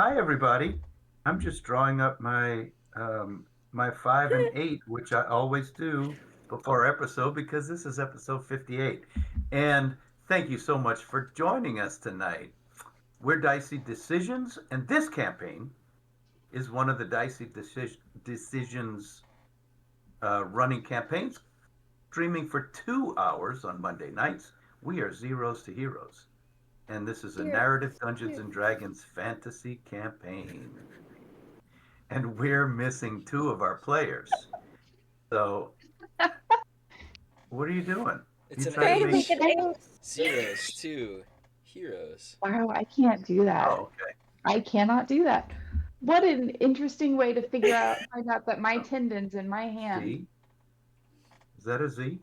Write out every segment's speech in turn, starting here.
Hi, everybody. I'm just drawing up my 5 and 8, which I always do before episode because this is episode 58. And thank you so much for joining us tonight. We're Dicey Decisions, and this campaign is one of the Decisions running campaigns, streaming for 2 hours on Monday nights. We are Zeros to Heroes, and this is a Here. narrative Dungeons and Dragons fantasy campaign. And we're missing two of our players. So, what are you doing? It's You an trying to Trying to make? make an ink. Zeros to heroes. Wow, I can't do that. Oh, okay. I cannot do that. What an interesting way to find out that my tendon's in my hand. Z. Is that a Z?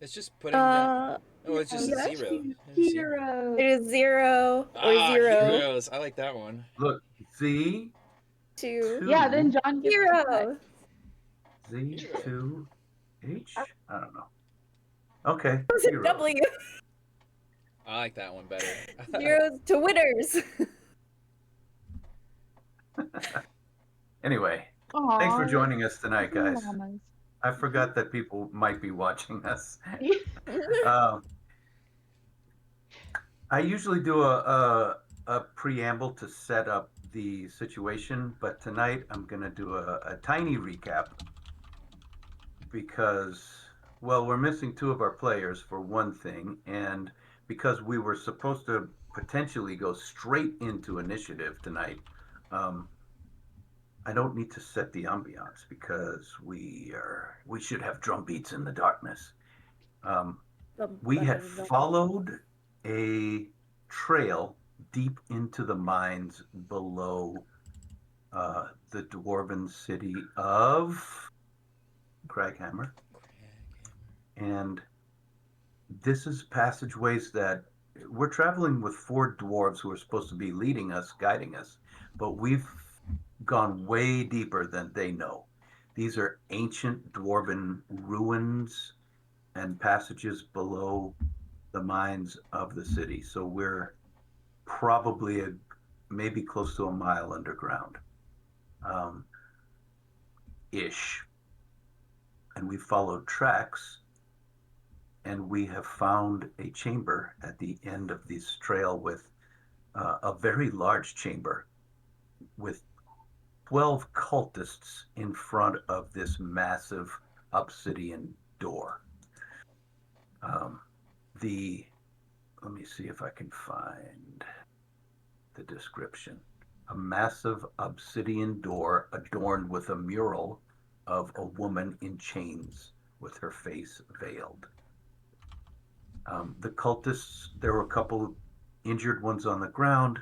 It's just putting down. Oh, it's just a Yes, zero. Hero. It is 0 or Ah, 0 heroes. I like that one. Look, Z to Yeah, then John gets to cut. hero. Z to H. I don't know. Okay. What's a Heroes. W? I like that one better. Zeros to winners. Anyway, Aw, thanks for joining us tonight, guys. mamas. I forgot that people might be watching us. I usually do a preamble to set up the situation, but tonight I'm going to do a tiny recap because, well, we're missing two of our players for one thing, and because we were supposed to potentially go straight into initiative tonight, I don't need to set the ambiance because we should have drum beats in the darkness. We had followed a trail deep into the mines below the dwarven city of Craghammer. And this is passageways that we're traveling with four dwarves who are supposed to be leading us, guiding us, but we've gone way deeper than they know. These are ancient dwarven ruins and passages below the mines of the city. So we're probably maybe close to a mile underground, ish. And we followed tracks, and we have found a chamber at the end of this trail with a very large chamber with 12 cultists in front of this massive obsidian door. Let me see if I can find the description. A massive obsidian door adorned with a mural of a woman in chains with her face veiled. The cultists, there were a couple injured ones on the ground.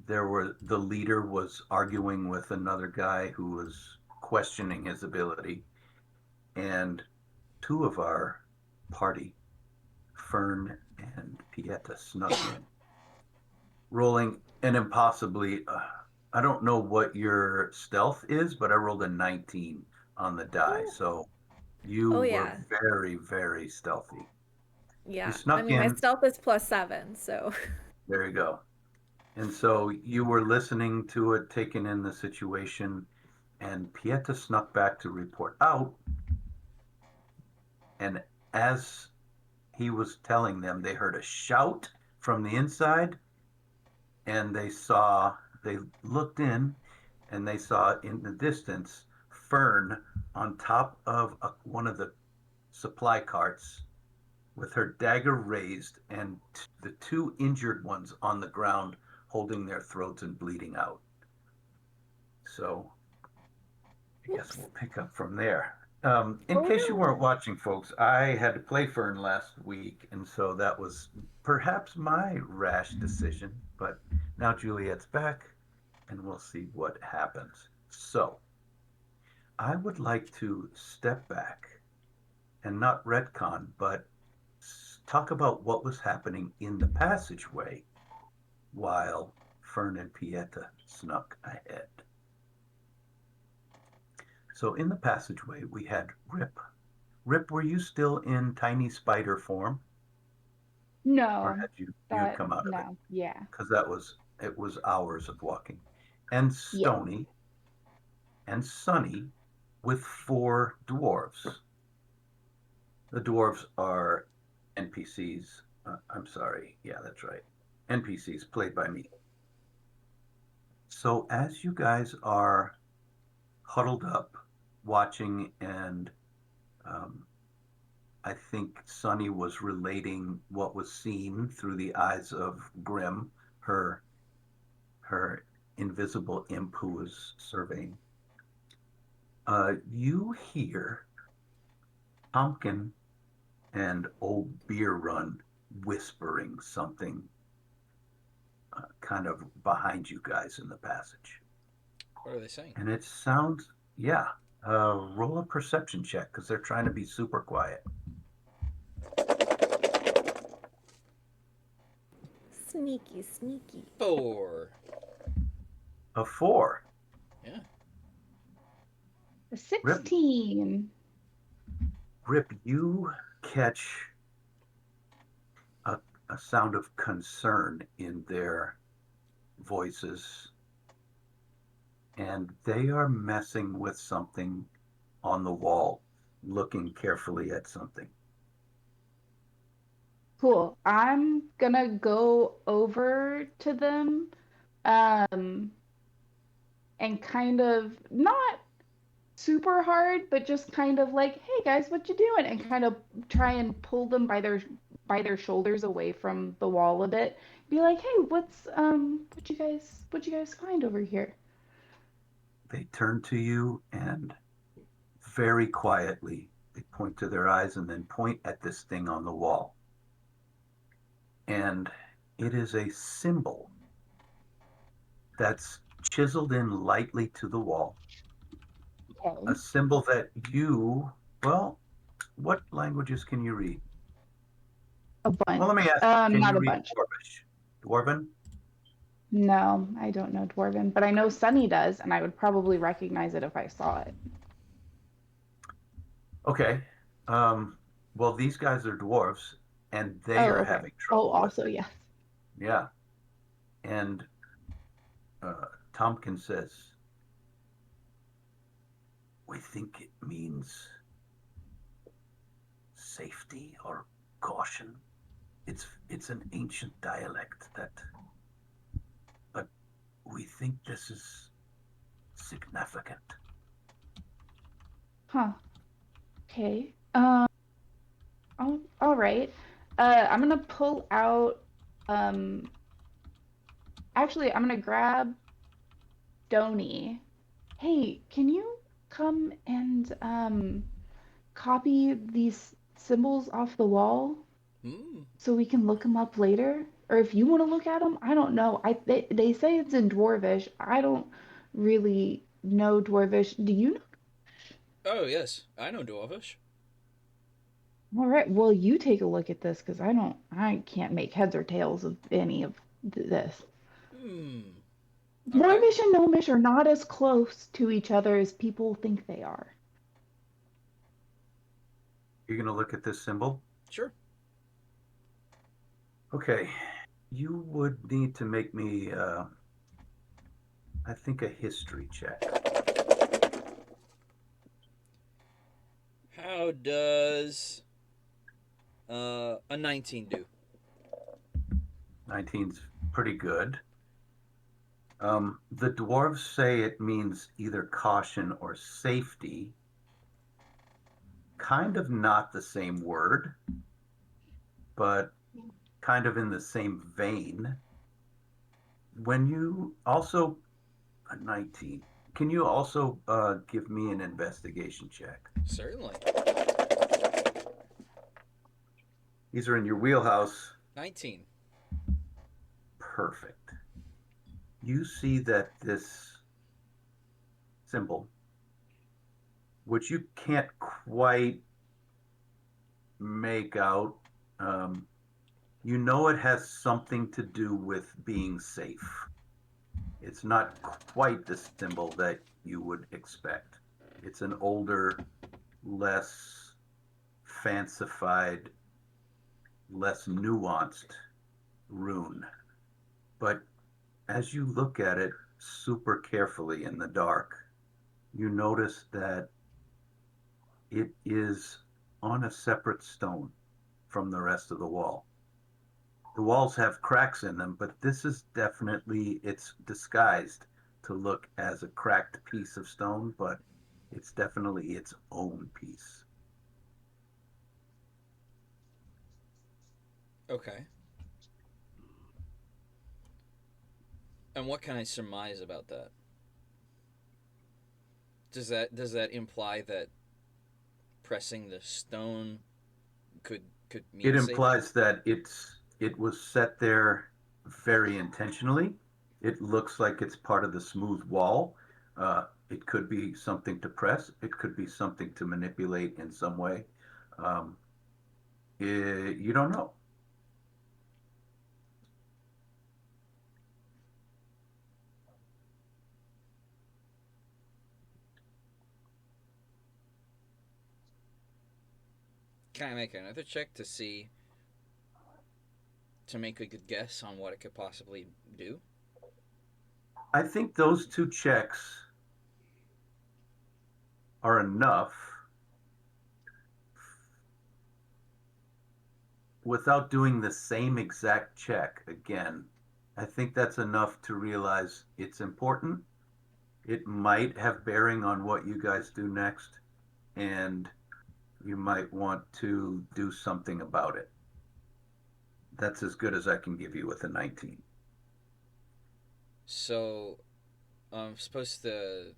The leader was arguing with another guy who was questioning his ability, and two of our party, Fern and Pieta, snuck in, rolling an impossibly. I don't know what your stealth is, but I rolled a 19 on the die, so you were very, very stealthy. Yeah, You snuck my in. stealth is +7, so. There you go. And so you were listening to it, taking in the situation, and Pieta snuck back to report out. And as he was telling them, they heard a shout from the inside, and they looked in, and they saw in the distance Fern on top of one of the supply carts with her dagger raised, and the two injured ones on the ground holding their throats and bleeding out. So I guess we'll pick up from there. In case you weren't watching, folks, I had to play Fern last week, and so that was perhaps my rash decision, but now Juliet's back, and we'll see what happens. So I would like to step back and not retcon, but talk about what was happening in the passageway while Fern and Pieta snuck ahead. So in the passageway, we had Rip. Rip, were you still in tiny spider form? No. Or had you come out of it? No, yeah. Because that was it was hours of walking. And Yeah. Stony and Sunny with 4 dwarves. The dwarves are NPCs. I'm sorry. Yeah, that's right. NPCs played by me. So as you guys are huddled up watching, and I think Sunny was relating what was seen through the eyes of Grim, her invisible imp who was surveying. You hear Pumpkin and Old Beer Run whispering something kind of behind you guys in the passage. What are they saying? And it sounds, yeah, roll a perception check because they're trying to be super quiet. Sneaky, sneaky. 4. A 4. Yeah. A 16. Rip, you catch a sound of concern in their voices, and they are messing with something on the wall, looking carefully at something. Cool. I'm gonna go over to them, um, and kind of not super hard, but just kind of like, hey guys, what you doing? And kind of try and pull them by their shoulders away from the wall a bit. Be like, hey, what you guys find over here? They turn to you and very quietly they point to their eyes and then point at this thing on the wall. And it is a symbol that's chiseled in lightly to the wall. Okay. A symbol that you, well, what languages can you read? A bunch. Well, let me ask you, can Not you a read bunch. Dwarvish? Dwarven? No, I don't know Dwarven, but I know Sunny does, and I would probably recognize it if I saw it. Okay. Um, well, these guys are dwarves, and they Oh, are okay. having Oh, trouble with also, it. yes. Yeah. And Tompkins says, we think it means safety or caution. It's an ancient dialect but we think this is significant. Huh. Okay. All right. I'm gonna pull out. Um, Actually, I'm gonna grab Stony. Hey, can you come and copy these symbols off the wall Hmm. so we can look them up later? Or if you want to look at them, I don't know. They say it's in Dwarvish. I don't really know Dwarvish. Do you know? Oh, yes. I know Dwarvish. All right. Well, you take a look at this because I can't make heads or tails of any of this. Hmm. All right. Dwarvish and Gnomish are not as close to each other as people think they are. You're going to look at this symbol? Sure. Okay. You would need to make me, I think, a history check. How does a 19 do? 19's pretty good. The dwarves say it means either caution or safety. Kind of not the same word, but kind of in the same vein. When you also, a 19, can you also give me an investigation check? Certainly. These are in your wheelhouse. 19. Perfect. You see that this symbol, which you can't quite make out, you know it has something to do with being safe. It's not quite the symbol that you would expect. It's an older, less fancified, less nuanced rune. But as you look at it super carefully in the dark, you notice that it is on a separate stone from the rest of the wall. The walls have cracks in them, but this is definitely, it's disguised to look as a cracked piece of stone, but it's definitely its own piece. Okay. And what can I surmise about that? Does that imply that pressing the stone could It mean saving? implies that it was set there very intentionally. It looks like it's part of the smooth wall. It could be something to press. It could be something to manipulate in some way. Um, you don't know. Can I make another check to make a good guess on what it could possibly do? I think those two checks are enough without doing the same exact check again. I think that's enough to realize it's important. It might have bearing on what you guys do next, and you might want to do something about it. That's as good as I can give you with a 19. So I'm supposed to,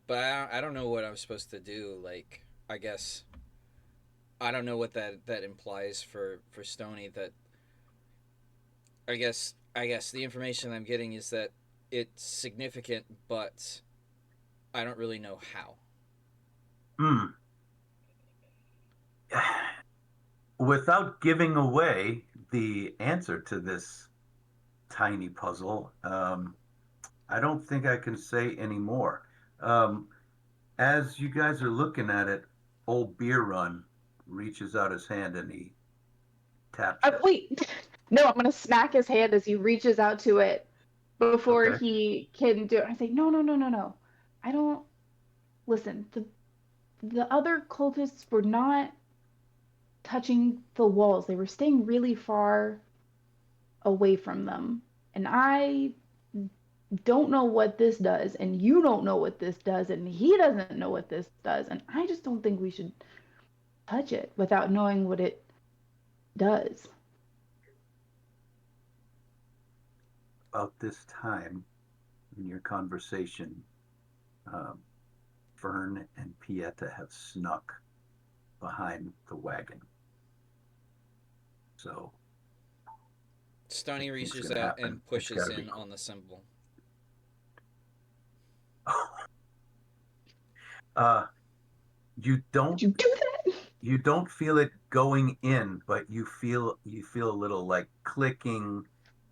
but I don't know what I'm supposed to do. Like, I guess I don't know what that implies for Stony. That I guess the information I'm getting is that it's significant, but I don't really know how. Hmm. Without giving away the answer to this tiny puzzle, I don't think I can say any more. Um, as you guys are looking at it, old Beer Run reaches out his hand and he taps it. Wait, no, I'm gonna smack his hand as he reaches out to it before Okay. he can do it. I say, no, no, no, no, no. I don't listen. The other cultists were not touching the walls. They were staying really far away from them. And I don't know what this does, and you don't know what this does, and he doesn't know what this does. And I just don't think we should touch it without knowing what it does. About this time in your conversation, um, Fern and Pieta have snuck behind the wagon. So Stony something's reaches going to out happen. and It's got pushes to be in quick. on the symbol. Uh, you Did don't you do that? you don't feel it going in, but you feel a little like clicking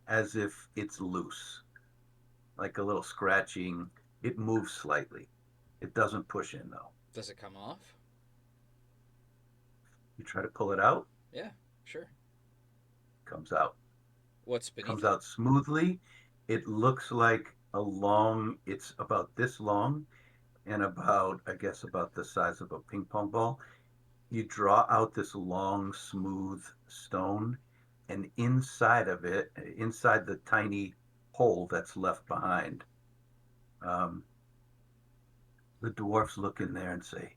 as if it's loose, like a little scratching. It moves slightly. It doesn't push in though. Does it come off? You try to pull it out, Yeah, sure. comes out. What's beneath Comes it? out smoothly. It looks like it's about this long and about, I guess, about the size of a ping pong ball. You draw out this long, smooth stone, and inside of it, inside the tiny hole that's left behind, um, the dwarfs look in there and say,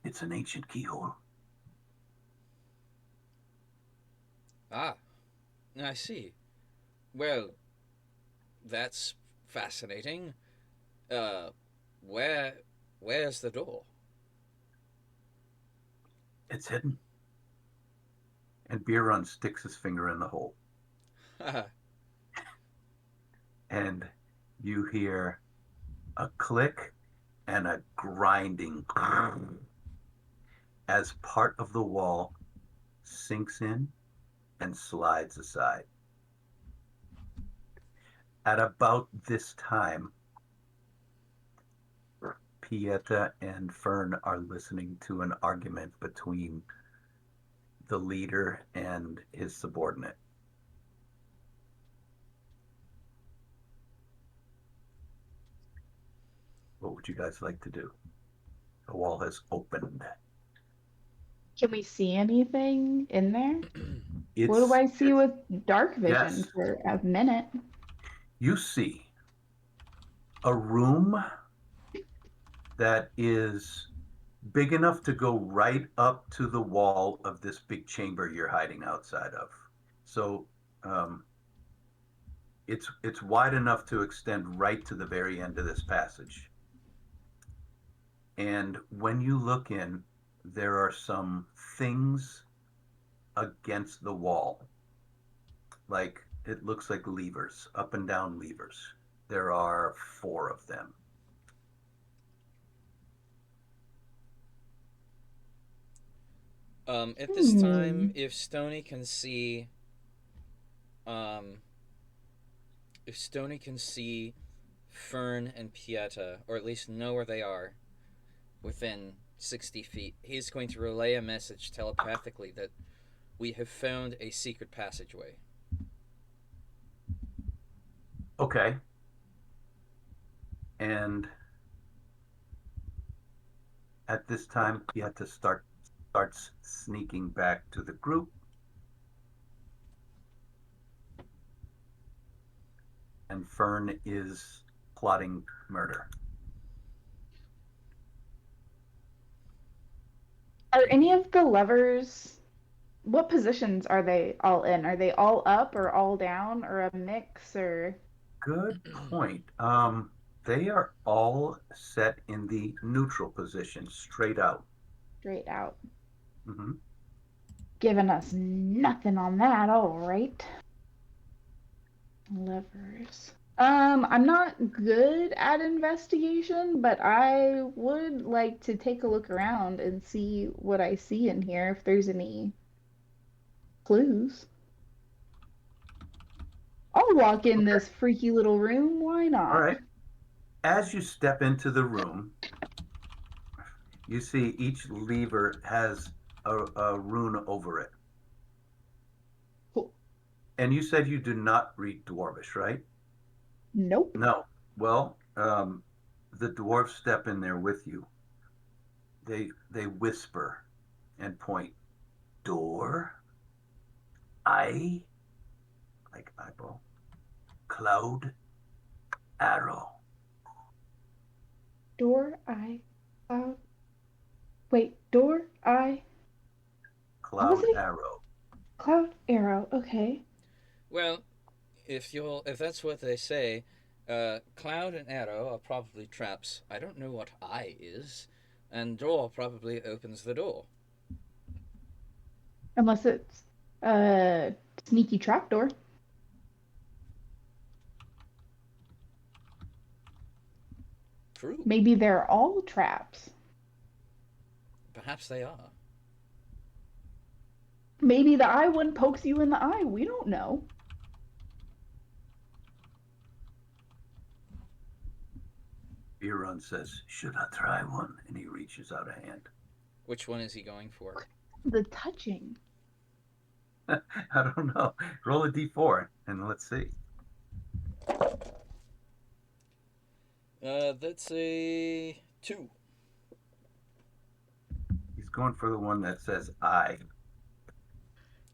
"It's an ancient keyhole." Ah, I see. Well, that's fascinating. Uh, where where's the door? It's hidden. And Beer Run sticks his finger in the hole, and you hear a click and a grinding as part of the wall sinks in and slides aside. At about this time, Pieta and Fern are listening to an argument between the leader and his subordinate. What would you guys like to do? The wall has opened. Can we see anything in there? What do It's I see with dark vision yes. for a minute? You see a room that is big enough to go right up to the wall of this big chamber you're hiding outside of. So um, it's wide enough to extend right to the very end of this passage. And when you look in, there are some things against the wall. Like it looks like levers, up and down levers. There are four of them. At this time, Hmm. um, if Stony can see Fern and Pieta, or at least know where they are within 60 feet, he's going to relay a message telepathically that we have found a secret passageway. Okay. And at this time, Pieta starts sneaking back to the group, and Fern is plotting murder. Are any of the levers, what positions are they all in? Are they all up or all down or a mix or Good point. They are all set in the neutral position, straight out. straight out? Hmm. Giving us nothing on that, all right. Levers. I'm not good at investigation, but I would like to take a look around and see what I see in here, if there's any clues. I'll walk in Okay. this freaky little room. Why All not? right. As you step into the room, you see each lever has a rune over it. Cool. And you said you do not read Dwarvish, right? Nope. No. Well, the dwarves step in there with you. They whisper and point. Door, eye, like eyeball, cloud, arrow. Door, eye, cloud. Wait, door, eye. What was Cloud it? arrow. Cloud, arrow. Okay. Well, if that's what they say, Cloud and Arrow are probably traps. I don't know what eye is, and door probably opens the door. Unless it's a sneaky trapdoor. True. Maybe they're all traps. Perhaps they are. Maybe the eye one pokes you in the eye. We don't know. Biron says, should I try one? And he reaches out a hand. Which one is he going for? The touching. I don't know. Roll a d4 and let's see. That's a 2. He's going for the one that says I.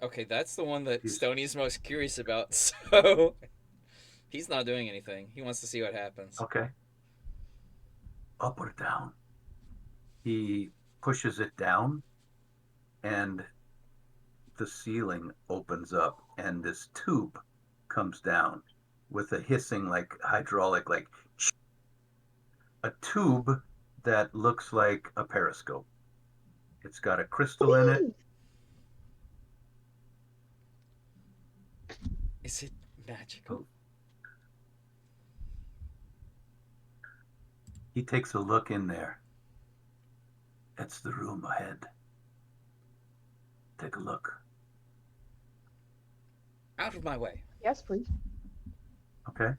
Okay, that's the one that He's Stoney's most curious about, so he's not doing anything. He wants to see what happens. okay. Up or down? He pushes it down and the ceiling opens up and this tube comes down with a hissing like hydraulic, like a tube that looks like a periscope. It's got a crystal in it. Please. Is it magical? He takes a look in there. It's the room ahead. Take a look. Out of my way. Yes, please. Okay.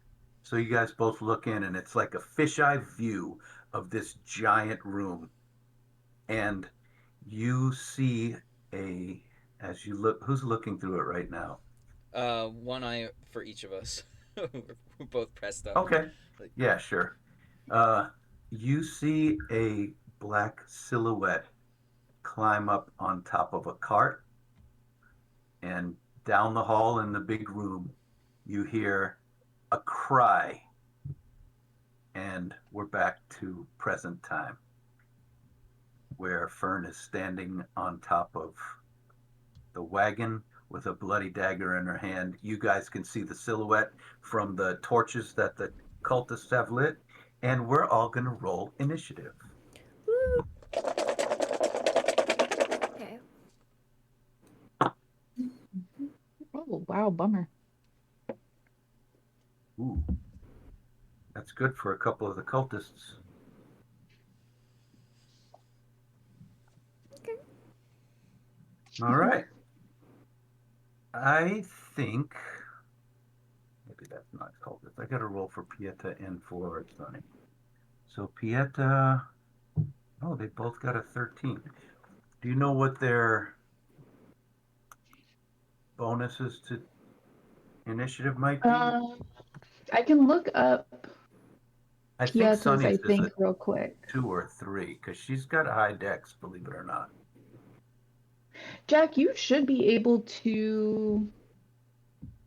So you guys both look in, and it's like a fisheye view of this giant room. And you see as you look, who's looking through it right now? One eye for each of us. We're both pressed up. Okay. Like, Yeah, sure. Uh, You see a black silhouette climb up on top of a cart, and down the hall in the big room, you hear a cry, and we're back to present time, where Fern is standing on top of the wagon with a bloody dagger in her hand. You guys can see the silhouette from the torches that the cultists have lit, and we're all going to roll initiative. Woo. Okay. Oh, wow, bummer. Ooh, that's good for a couple of the cultists. Okay. All right. I think maybe that's not cultist. I got to roll for Pieta and for Sunny. So Pieta, oh, they both got a 13. Do you know what their bonuses to initiative might be? I can look up I think Pieta's, I Sunny's is a think, real quick. 2 or 3 because she's got a high dex, believe it or not. Jack, you should be able to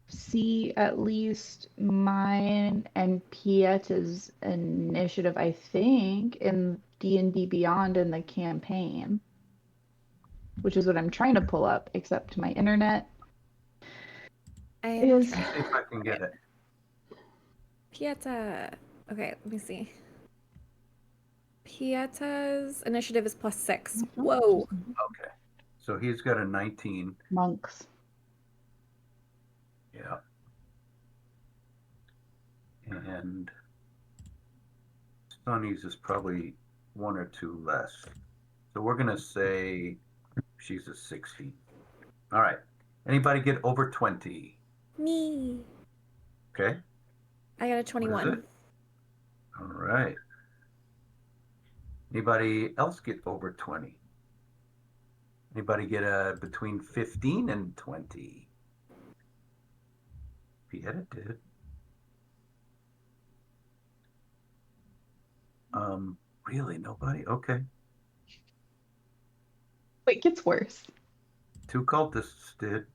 see at least mine and Pieta's initiative, I think, in D&D Beyond in the campaign, which is what I'm trying to pull up, except my internet I am is... Let me see if I can get it. Pieta. Okay, let me see. Pieta's initiative is +6. Whoa. Okay. So he's got a 19. Monks. Yeah. And Sunny's is probably 1 or 2 less. So we're going to say she's a 60. All right. Anybody get over 20? Me. Okay. I got a What is 21. it? All right. Anybody else get over 20? Anybody get a between 15 and 20? Pieta did. Really nobody? Okay. It gets worse. 2 cultists did.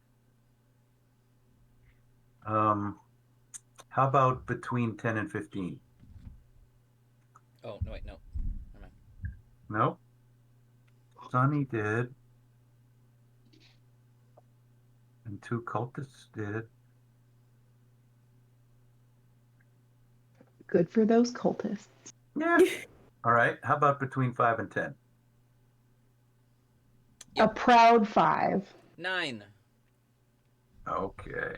How about between 10 and 15? Oh, no, wait, no. Never mind. No. Sunny did. And 2 cultists did. Good for those cultists. Yeah. All right. How about between 5 and 10? A proud 5. 9. Okay.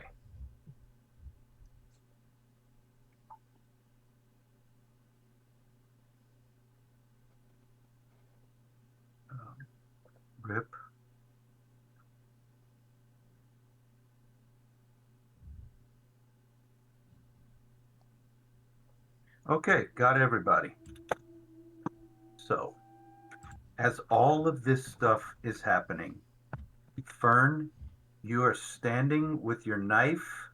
Rip. Okay, got everybody. So, as all of this stuff is happening, Fern, you are standing with your knife,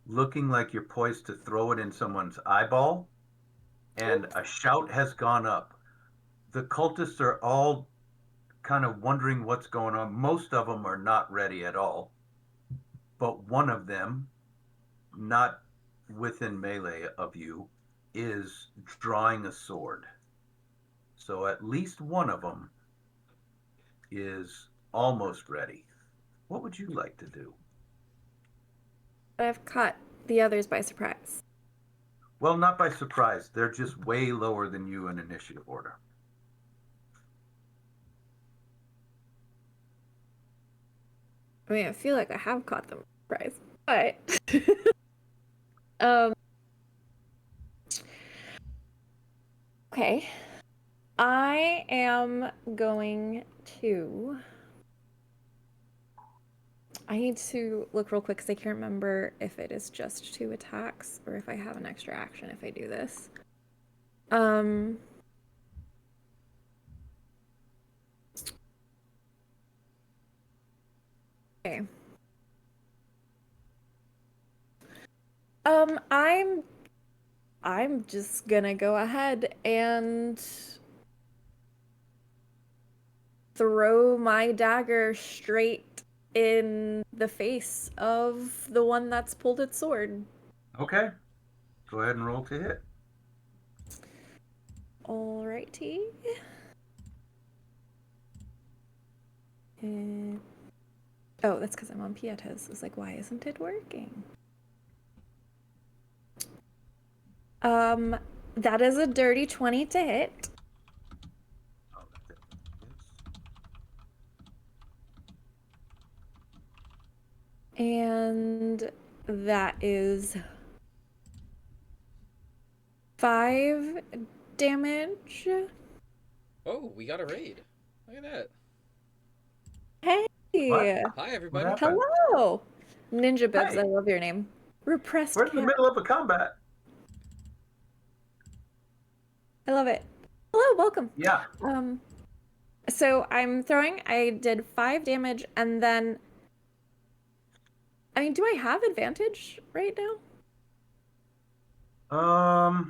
looking like you're poised to throw it in someone's eyeball, and a shout has gone up. The cultists are all kind of wondering what's going on. Most of them are not ready at all, but one of them, not within melee of you, is drawing a sword. So at least one of them is almost ready. What would you like to do? I've caught the others by surprise. Well, not by surprise. They're just way lower than you in initiative order. I mean, I feel like I have caught them by surprise, but um. Okay. I am going to. I need to look real quick because I can't remember if it is just 2 attacks or if I have an extra action if I do this. Okay. I'm I'm just gonna go ahead and throw my dagger straight in the face of the one that's pulled its sword. Okay. Go ahead and roll to hit. Alrighty. Oh, that's because I'm on Pietas. It's like, why isn't it working? That is a dirty 20 to hit. Oh, that hits. And that is 5 damage. Oh, we got a raid. Look at that. Hey! What? Hi, What everybody. happened? Hello! Ninja Bibs, Hey, I love your name. Repressed we're in the cat. middle of a combat. I love it. Hello, welcome. Yeah. So I'm throwing, I did 5 damage, and then, I mean, do I have advantage right now?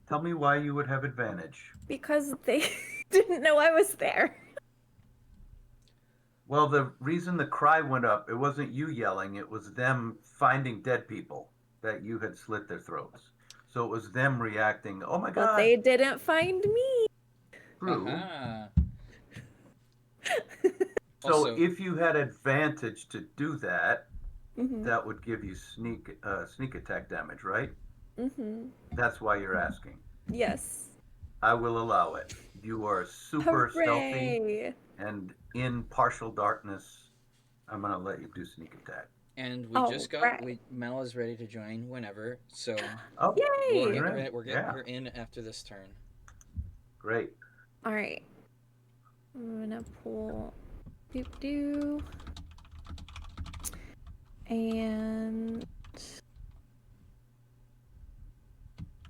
Tell me why you would have advantage. Because they didn't know I was there. Well, the reason the cry went up, it wasn't you yelling, it was them finding dead people that you had slit their throats. So it was them reacting, oh my But God, they didn't find me. true. Aha. So Also, if you had advantage to do that, Mm-hmm. that would give you sneak attack damage, right? Mm-hmm. That's why you're asking. Yes. I will allow it. You are super stealthy Hooray! and in partial darkness. I'm gonna let you do sneak attack. and we All just got right. Mel is ready to join whenever, so Oh, we're Yay! you're in. Yeah, we're in after this turn. great. All right. I'm gonna pull doop doo. And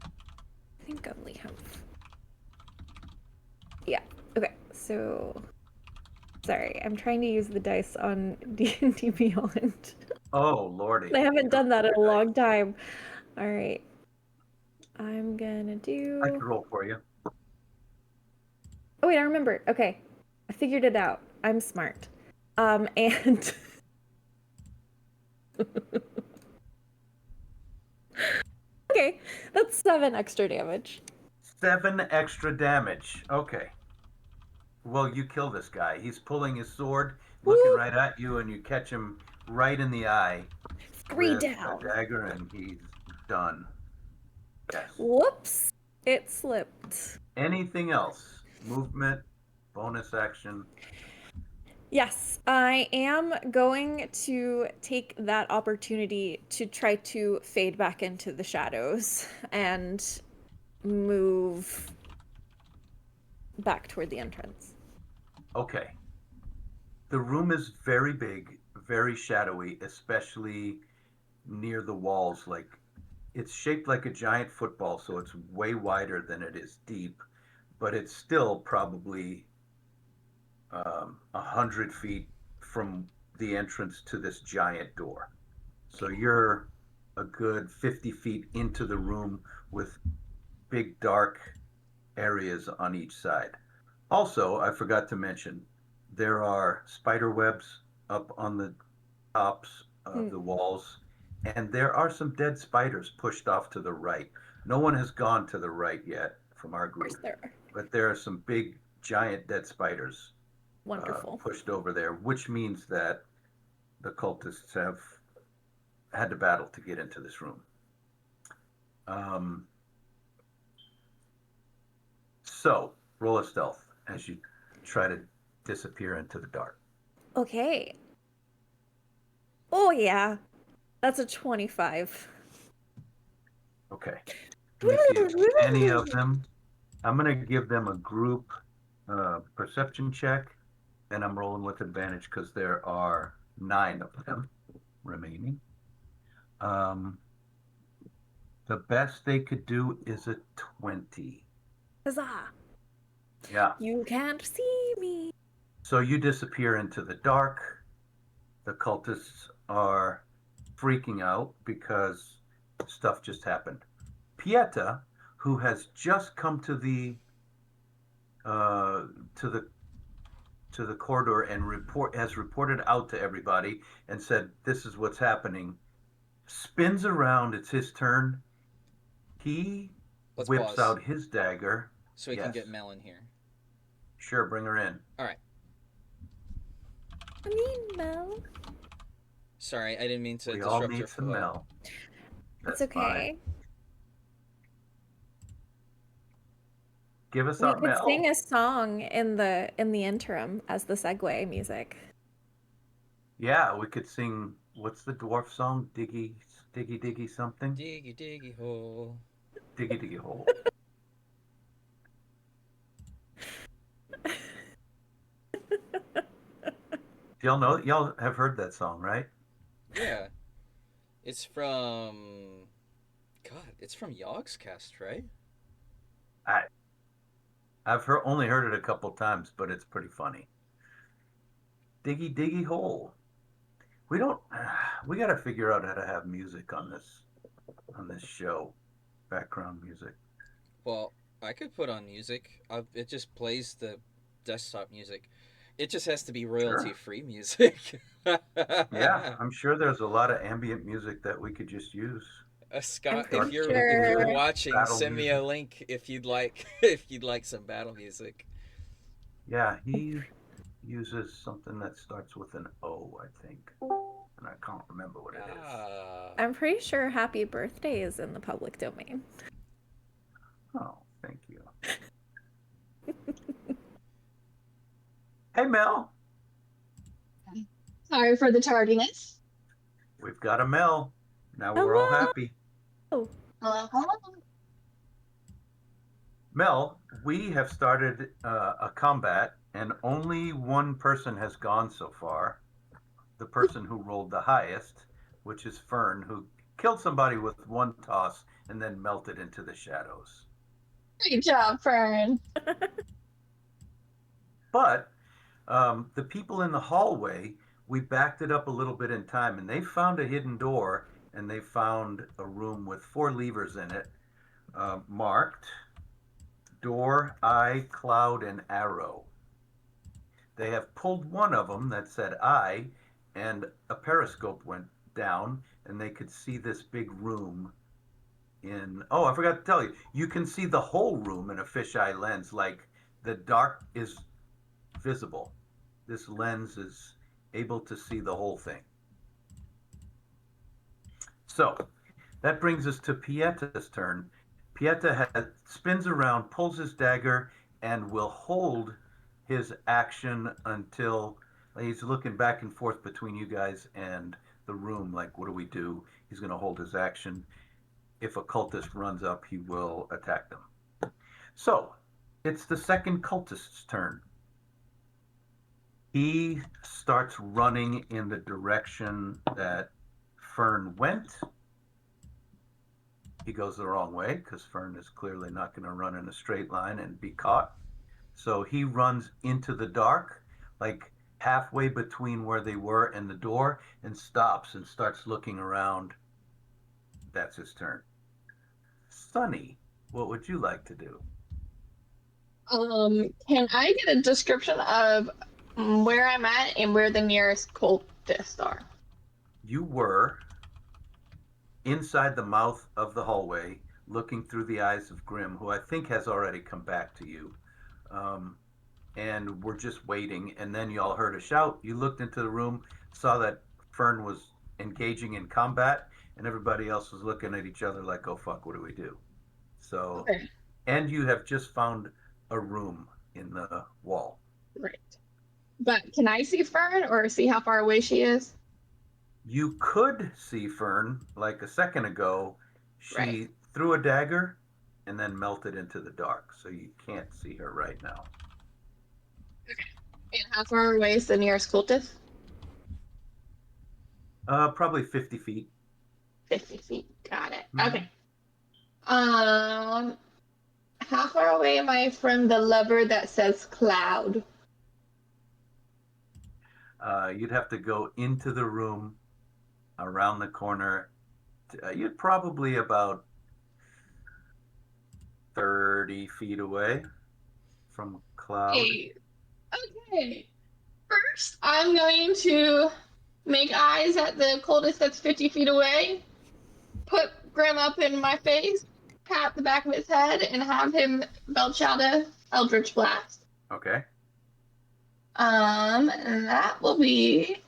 I think I only have. Yeah. Okay. So sorry, I'm trying to use the dice on D&D Beyond. Oh, Lordy. I haven't You done that in a don't long time. All right. I'm gonna I can do. roll for you. Oh wait, I remember. Okay, I figured it out. I'm smart. And okay, that's 7 extra damage. 7 extra damage. Okay. Well, you kill this guy. He's pulling his sword, looking Woo! right at you, and you catch him right in the eye 3 with a down. dagger, and he's done. Yes. Whoops! It slipped. Anything else? Movement, bonus action. Yes, I am going to take that opportunity to try to fade back into the shadows and move back toward the entrance. Okay. The room is very big, very shadowy, especially near the walls. Like it's shaped like a giant football, so it's way wider than it is deep, but it's still probably 100 feet from the entrance to this giant door. So you're a good 50 feet into the room with big dark areas on each side. Also, I forgot to mention, there are spider webs up on the tops of Hmm. the walls, and there are some dead spiders pushed off to the right. No one has gone to the right yet from our Of course group, there are. but there are some big, giant dead spiders Wonderful. pushed over there, which means that the cultists have had to battle to get into this room. Um, so roll a stealth as you try to disappear into the dark. Okay. Oh yeah, that's a 25. Okay. Let me see if any of them. I'm going to give them a group perception check, and I'm rolling with advantage because there are 9 of them remaining. The best they could do is a 20. Huzzah! Yeah. You can't see me. So you disappear into the dark. The cultists are freaking out because stuff just happened. Pieta, who has just come to the uh, to the to the corridor and has reported out to everybody and said this is what's happening, spins around. It's his turn. He Let's whips pause out his dagger. so we can Yes, get Mel in here. sure, bring her in. All right. I mean, Mel. Sorry, I didn't mean to We all disrupt need your some flow. Mel. It's That's okay. fine. Give us We our could Mel. sing a song in the interim as the segue music. Yeah, we could sing. What's the dwarf song? Diggy, diggy, diggy something. Diggy diggy hole. Diggy, diggy hole. Y'all know? Y'all have heard that song, right? Yeah. It's from God, it's from Yogscast, right? I I've only heard it a couple times, but it's pretty funny. Diggy, diggy hole. We don't. We got to figure out how to have music on this show. Background music. Well, I could put on music. It just plays the desktop music. It just has to be royalty Sure. free music. Yeah, I'm sure there's a lot of ambient music that we could just use. I'm Scott, pretty if you're sure. watching, Battle send me music. a link if you'd like if you'd like some battle music. Yeah, he uses something that starts with an O, I think, and I can't remember what it is. I'm pretty sure Happy Birthday is in the public domain. Oh, thank you. Hey, Mel, Sorry for the tardiness. we've got a Mel. Now we're all Hello. happy. Hello, hello. Mel, we have started a combat, and only one person has gone so far. The person who rolled the highest, which is Fern, who killed somebody with one toss and then melted into the shadows. Great job, Fern. But the people in the hallway, we backed it up a little bit in time, and they found a hidden door, and they found a room with 4 levers in it, marked door, eye, cloud, and arrow. They have pulled one of them that said eye, and a periscope went down, and they could see this big room in. Oh, I forgot to tell you, you can see the whole room in a fisheye lens, like the dark is visible. This lens is able to see the whole thing. So that brings us to Pieta's turn. Pieta spins around, pulls his dagger, and will hold his action until he's looking back and forth between you guys and the room. Like, what do we do? He's going to hold his action. If a cultist runs up, he will attack them. So it's the second cultist's turn. He starts running in the direction that Fern went. He goes the wrong way because Fern is clearly not going to run in a straight line and be caught. So he runs into the dark, like halfway between where they were and the door, and stops and starts looking around. That's his turn. Sunny, what would you like to do? Can I get a description of where I'm at and where the nearest cultists are? You were inside the mouth of the hallway, looking through the eyes of Grim, who I think has already come back to you. And we're just waiting. And then y'all heard a shout. You looked into the room, saw that Fern was engaging in combat, and everybody else was looking at each other like, oh, fuck, what do we do? So, Okay, and you have just found a room in the wall. right. But can I see Fern or see how far away she is? You could see Fern like a second ago. Right. She threw a dagger and then melted into the dark, so you can't see her right now. And how far away is the nearest cultist? Probably 50 feet. 50 feet. Got it. Mhm. Okay. How far away am I from the lever that says cloud? You'd have to go into the room, around the corner, You're probably about 30 feet away from Cloud. Hey, okay. First, I'm going to make eyes at the coldest that's 50 feet away, put Grim up in my face, pat the back of his head, and have him belch out a Eldritch Blast. Okay. And that will be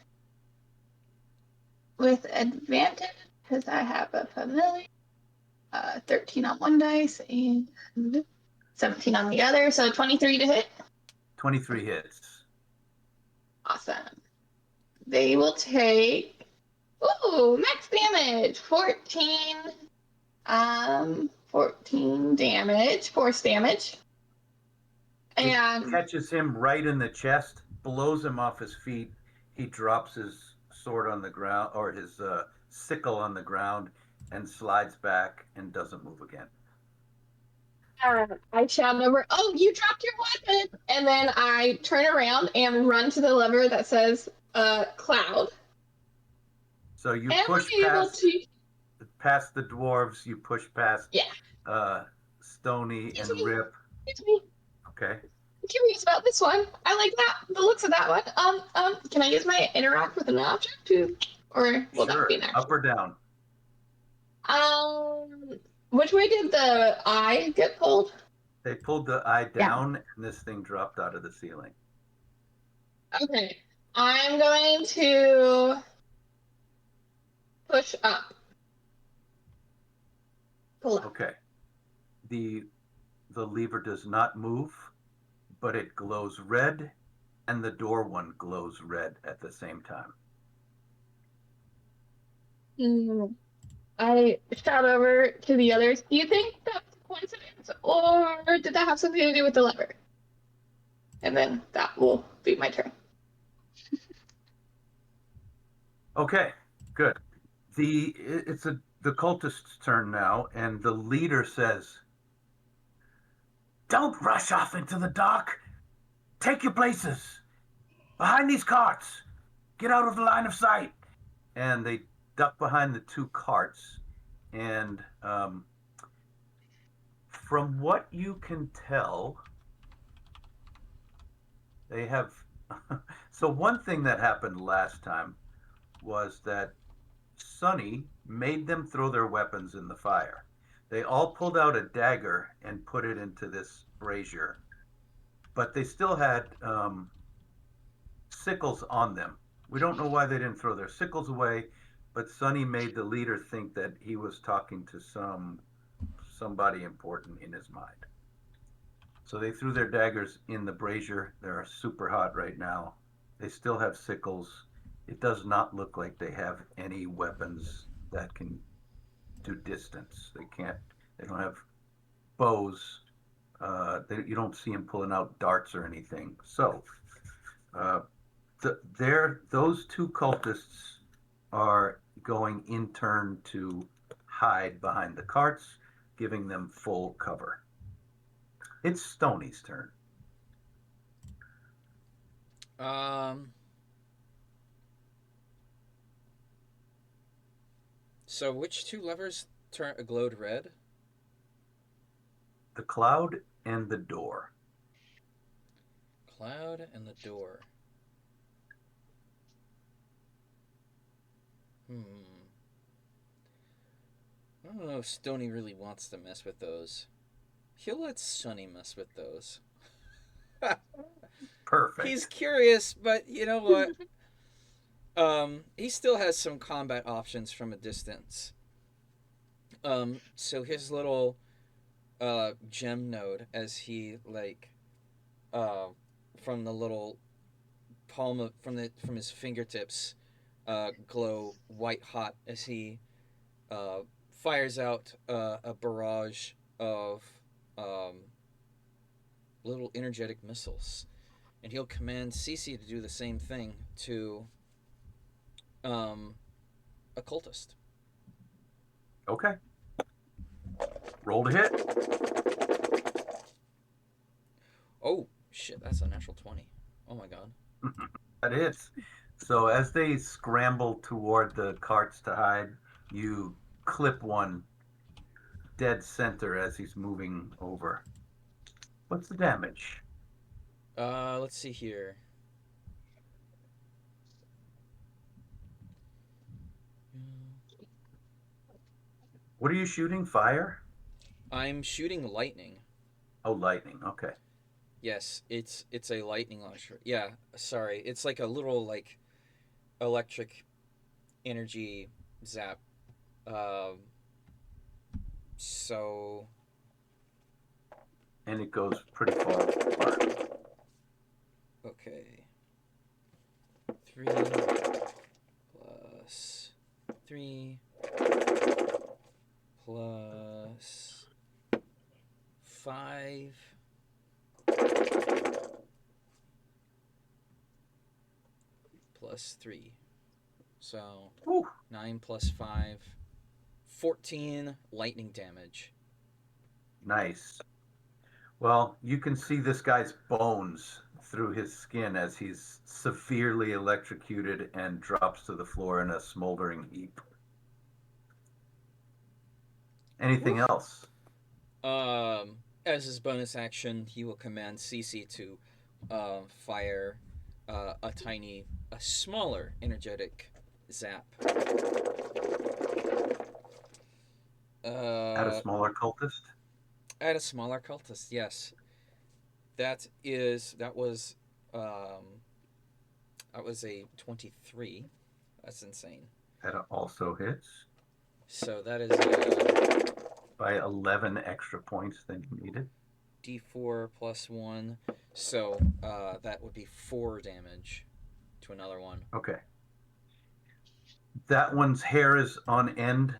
with advantage because I have a familiar. 13 on one dice and 17 on the other, so 23 to hit. 23 hits. Awesome. They will take max damage 14 damage, force damage. And It catches him right in the chest, blows him off his feet. He drops his sword on the ground, or his sickle on the ground, and slides back and doesn't move again. I shout over, "Oh, you dropped your weapon!" And then I turn around and run to the lever that says cloud. So you And push I'm able past the dwarves, you push past yeah. Stony It's and me. Rip. It's me. Okay. I'm curious about this one. I like that. The looks of that one. Can I use my interact with an object to, or will that be an action? Up or down? Which way did the eye get pulled? They pulled the eye down, and this thing dropped out of the ceiling. Okay. I'm going to push up. Pull up. Okay. The lever does not move, but it glows red, and the door one glows red at the same time. I shout over to the others. Do you think that's a coincidence, or did that have something to do with the lever? And then that will be my turn. Okay, good. It's the cultist's turn now, and the leader says, "Don't rush off into the dark. Take your places behind these carts. Get out of the line of sight." And they duck behind the two carts, and from what you can tell, they have. So one thing that happened last time was that Sonny made them throw their weapons in the fire. They all pulled out a dagger and put it into this brazier, but they still had sickles on them. We don't know why they didn't throw their sickles away, but Sonny made the leader think that he was talking to somebody important in his mind. So they threw their daggers in the brazier. They're super hot right now. They still have sickles. It does not look like they have any weapons that can do distance. They don't have bows. You don't see them pulling out darts or anything. So those two cultists are going in turn to hide behind the carts, giving them full cover. It's Stoney's turn. So which two levers glowed red? The cloud and the door. Cloud and the door. I don't know if Stony really wants to mess with those. He'll let Sonny mess with those. Perfect. He's curious, but you know what? He still has some combat options from a distance. So his little gem node, as he from the little from his fingertips, glow white hot as he fires out a barrage of little energetic missiles, and he'll command Cece to do the same thing to a cultist. Okay. Roll to hit. Oh shit! That's a natural 20. Oh my god. That is. So as they scramble toward the carts to hide, you clip one dead center as he's moving over. What's the damage? Let's see here. What are you shooting? Fire? I'm shooting lightning. Oh, lightning. Okay. Yes, it's a lightning launcher. Yeah, sorry. It's like a little like electric energy zap. Um so And it goes pretty far apart. okay. 3 plus 3 plus 5 plus 3. So Ooh, 9 plus 5, 14 lightning damage. nice. Well, you can see this guy's bones through his skin as he's severely electrocuted and drops to the floor in a smoldering heap. Anything else? As his bonus action, he will command Cece to fire a smaller energetic zap. At a smaller cultist? At a smaller cultist, yes. That was a 23. That's insane. That also hits So that is a by 11 extra points than you needed. D4 plus 1. So that would be 4 damage to another one. Okay. That one's hair is on end.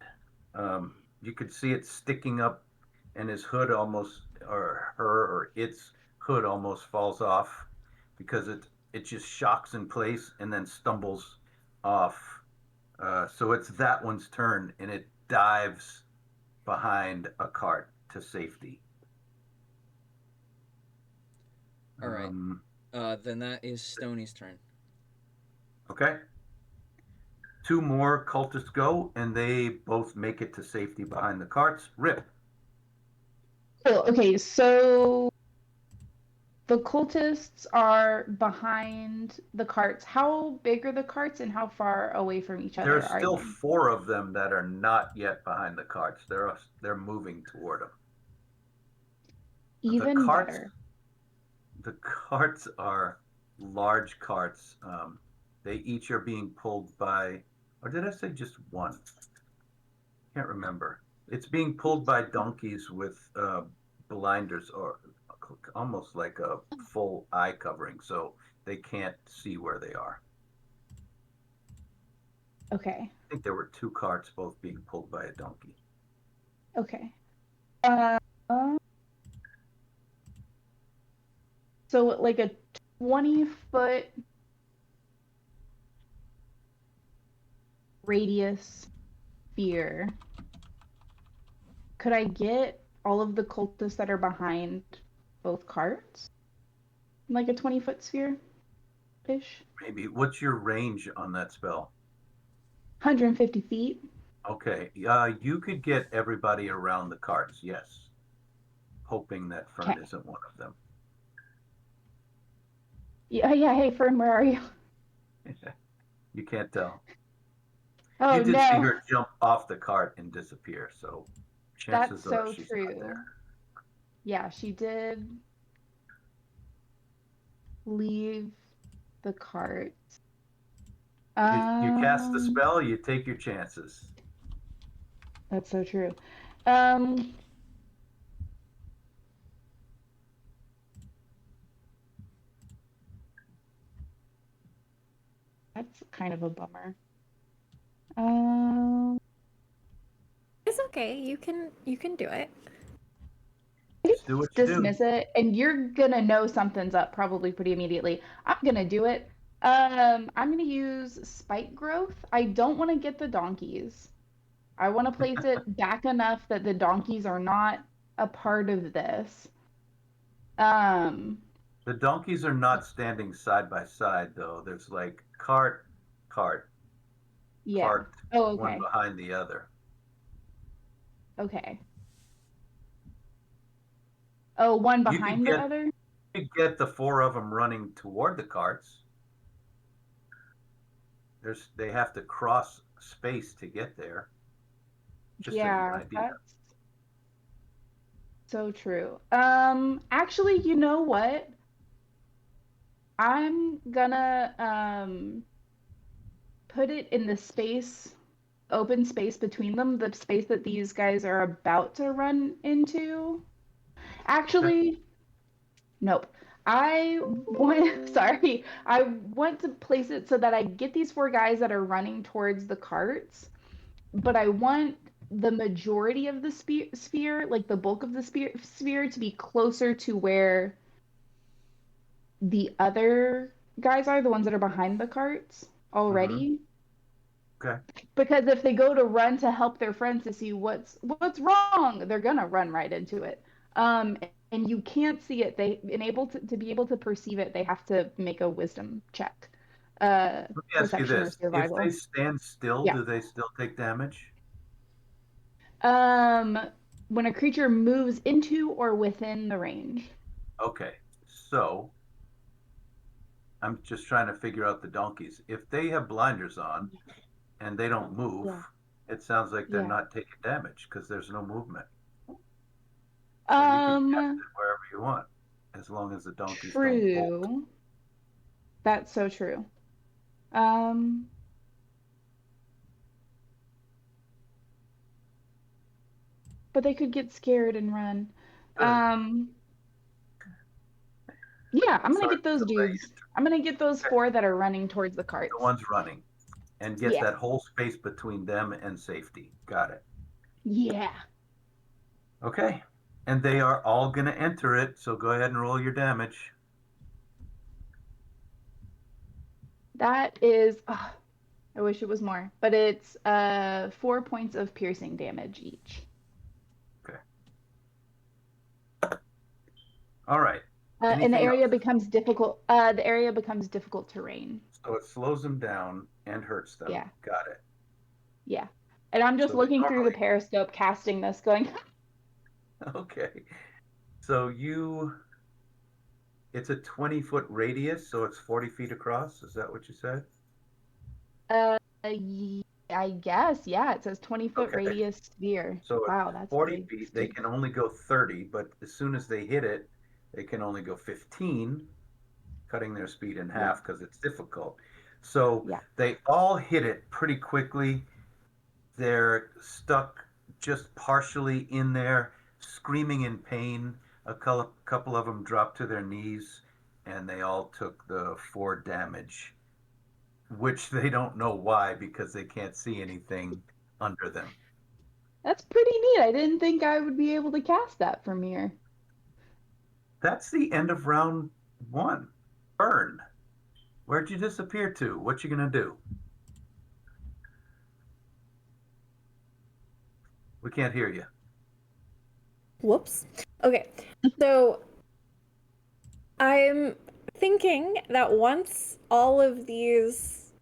You could see it sticking up, and his hood almost, or her, or its hood almost falls off because it just shocks in place and then stumbles off. So it's that one's turn, and it dives behind a cart to safety. All right. Then that is Stoney's turn. Okay. 2 more cultists go, and they both make it to safety behind the carts. Rip. Cool. Okay, so the cultists are behind the carts. How big are the carts and how far away from each other There's are still they? 4 of them that are not yet behind the carts. They're moving toward them. Even better. The carts are large carts. They each are being pulled by, or did I say just one? Can't remember. It's being pulled by donkeys with blinders, or almost like a full eye covering, so they can't see where they are. Okay. I think there were 2 carts both being pulled by a donkey. Okay. So like a 20-foot radius sphere. Could I get all of the cultists that are behind both carts? Like a 20-foot sphere-ish? Maybe. What's your range on that spell? 150 feet. Okay. You could get everybody around the carts, yes. Hoping that Fern Okay. isn't one of them. Yeah, hey, Fern, where are you? You can't tell. Oh, You did see no. her jump off the cart and disappear, so chances That's are so she's true. not there. Yeah, she did leave the cart. You cast the spell, you take your chances. That's so true. That's kind of a bummer. It's okay. You can do it. Just do what you do. Dismiss it, and you're gonna know something's up probably pretty immediately. I'm gonna do it. I'm gonna use spike growth. I don't want to get the donkeys. I want to place it back enough that the donkeys are not a part of this. Um, The donkeys are not standing side by side, though. There's like cart, yeah. parked, Oh, one okay. behind the other. Okay. Oh, one You could behind the get other? you could get the four of them running toward the carts. They have to cross space to get there. Just an Yeah, idea. that's so true. Actually, you know what? I'm gonna put it in the space, open space between them, the space that these guys are about to run into. Okay. Actually, nope. I want, sorry, I want to place it so that I get these four guys that are running towards the carts, but I want the majority of the sphere, like the bulk of the sphere, to be closer to where the other guys are, the ones that are behind the carts Mm-hmm. already. Okay. Because if they go to run to help their friends to see what's wrong, they're gonna run right into it. And you can't see it. They enable to be able to perceive it, they have to make a wisdom check. Let me ask you Perception or this. If they survival. stand still, Yeah. do they still take damage? Um, when a creature moves into or within the range. Okay. So I'm just trying to figure out the donkeys. If they have blinders on and they don't move, Yeah. it sounds like they're Yeah. not taking damage because there's no movement. So you can cast Um, it wherever you want, as long as the donkeys don't bolt. true. That's so true. Um, but they could get scared and run. Good. Um, yeah, I'm gonna Sorry get to those delay dudes. I'm gonna get those you. Okay. four that are running towards the The carts. ones running and get Yeah. that whole space between them and safety. Got it. Yeah. Okay. And they are all going to enter it. So go ahead and roll your damage. That is, I wish it was more, but it's 4 points of piercing damage each. Okay. All right. And the Anything area else? becomes difficult. The area becomes difficult terrain. So it slows them down and hurts them. Yeah. Got it. Yeah. And I'm just So they looking through the normally, periscope, casting this, going, okay. So it's a 20-foot radius, so it's 40 feet across. Is that what you said? I guess, yeah, it says 20-foot Okay. radius sphere. So at Wow, that's 40 big. feet, they can only go 30, but as soon as they hit it, they can only go 15, cutting their speed in Yeah, half because it's difficult. So yeah. they all hit it pretty quickly. They're stuck just partially in there, screaming in pain. A couple of them dropped to their knees, and they all took the 4 damage, which they don't know why because they can't see anything under them. That's pretty neat. I didn't think I would be able to cast that from here. That's the end of round 1. Burn. Where'd you disappear to? What you gonna do? We can't hear you. Whoops. Okay. So I'm thinking that once all of these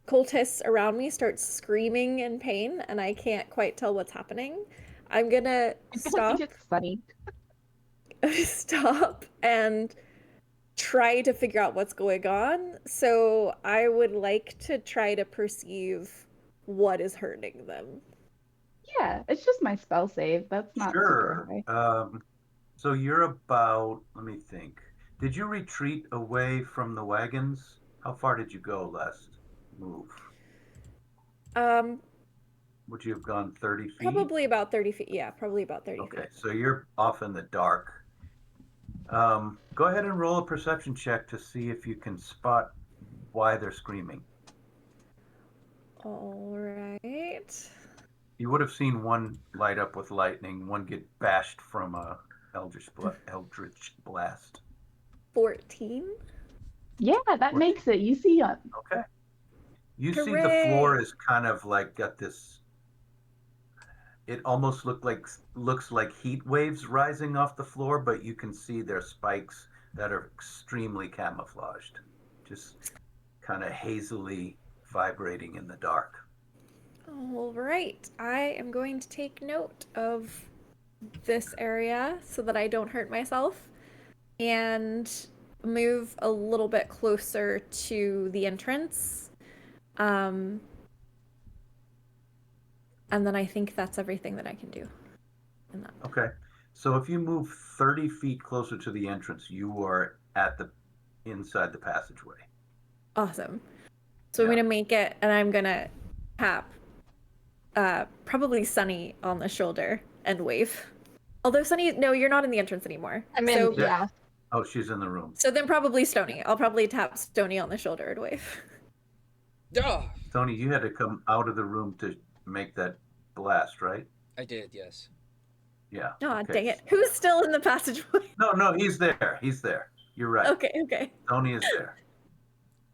cultists around me start screaming in pain and I can't quite tell what's happening, I'm gonna I think stop, it's funny. stop and try to figure out what's going on. So I would like to try to perceive what is hurting them. Yeah, it's just my spell save. That's not super Sure. high. So you're about, let me think. Did you retreat away from the wagons? How far did you go last move? Um, Would you have gone 30 feet? Probably about 30 feet. Yeah, probably about 30 Okay, feet. so you're off in the dark. Go ahead and roll a perception check to see if you can spot why they're screaming. All right. You would have seen one light up with lightning, one get bashed from a eldritch blast. 14. Yeah, that makes it. You see, Okay. You see the Hooray! floor is kind of like got this. It almost looks like heat waves rising off the floor, but you can see their spikes that are extremely camouflaged, just kind of hazily vibrating in the dark. All right. I am going to take note of this area so that I don't hurt myself and move a little bit closer to the entrance. And then I think that's everything that I can do in that. Okay. So if you move 30 feet closer to the entrance, you are at the inside the passageway. Awesome. So I'm Yeah. gonna make it, and I'm gonna tap probably Sunny on the shoulder and wave. Although Sunny, no, you're not in the entrance anymore. I'm in, So, yeah. Oh, she's in the room. so then probably Stony. I'll probably tap Stony on the shoulder and wave. Oh, Tony, you had to come out of the room to make that blast, right? I did, yes. Yeah. Aw, Okay. dang it. Who's still in the passageway? No, he's there. He's there. You're right. Okay. Tony is there.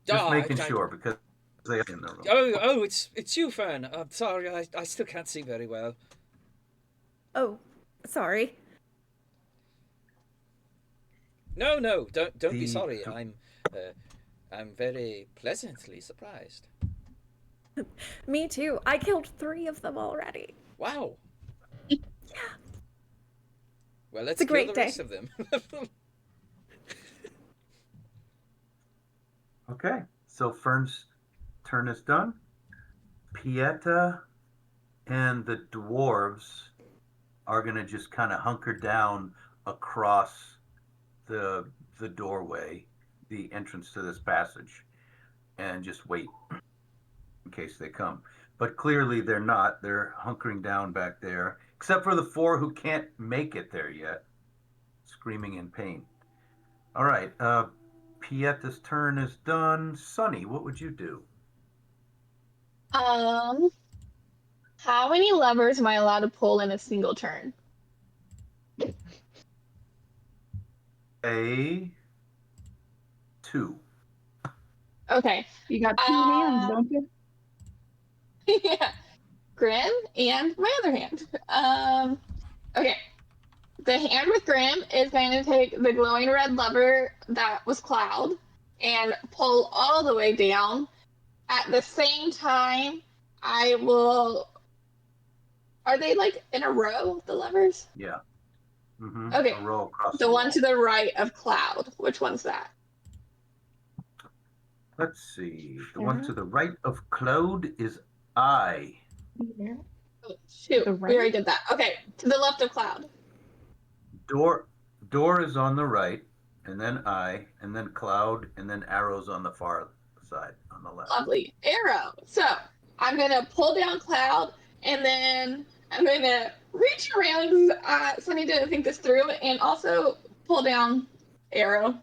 Just Oh, making sure because they're in the room. Oh, it's you, Fern. I'm sorry, I still can't see very well. Oh, sorry. No, don't be The- sorry. I'm very pleasantly surprised. Me too. I killed 3 of them already. Wow. Yeah. Well, let's It's a kill great the day. rest of them. Okay. So Fern's turn is done. Pieta and the dwarves are gonna just kind of hunker down across the doorway, the entrance to this passage, and just wait in case they come. But clearly they're not. They're hunkering down back there, except for the 4 who can't make it there yet, screaming in pain. All right. Pieta's turn is done. Sunny, what would you do? How many levers am I allowed to pull in a single turn? A 2. Okay. You got 2 hands, don't you? Yeah. Grim and my other hand. Okay. The hand with Grim is going to take the glowing red lever that was Cloud and pull all the way down. At the same time, I will. Are they like in a row, the levers? Yeah. Mm-hmm. Okay. A row across The one wall. to the right of Cloud. Which one's that? Let's see. The one to the right of Claude is I. Oh, shoot. The We right? already did that. Okay. To the left of Cloud. Door is on the right, and then I, and then Cloud, and then arrows on the far side on the left. Lovely. Arrow. So I'm going to pull down Cloud, and then I'm going to reach around. Sunny didn't think this through, and also pull down Arrow.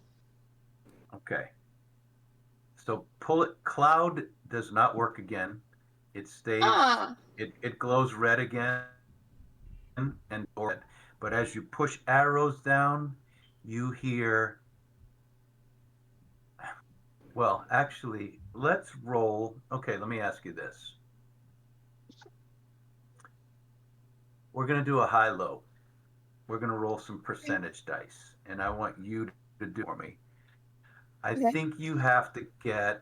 Okay. So pull it. Cloud does not work again. It stays. It glows red again, and red. But as you push arrows down, you hear. Well, actually, let's roll. Okay, let me ask you this. We're going to do a high-low. We're going to roll some percentage dice, and I want you to do it for me. I think you have to get.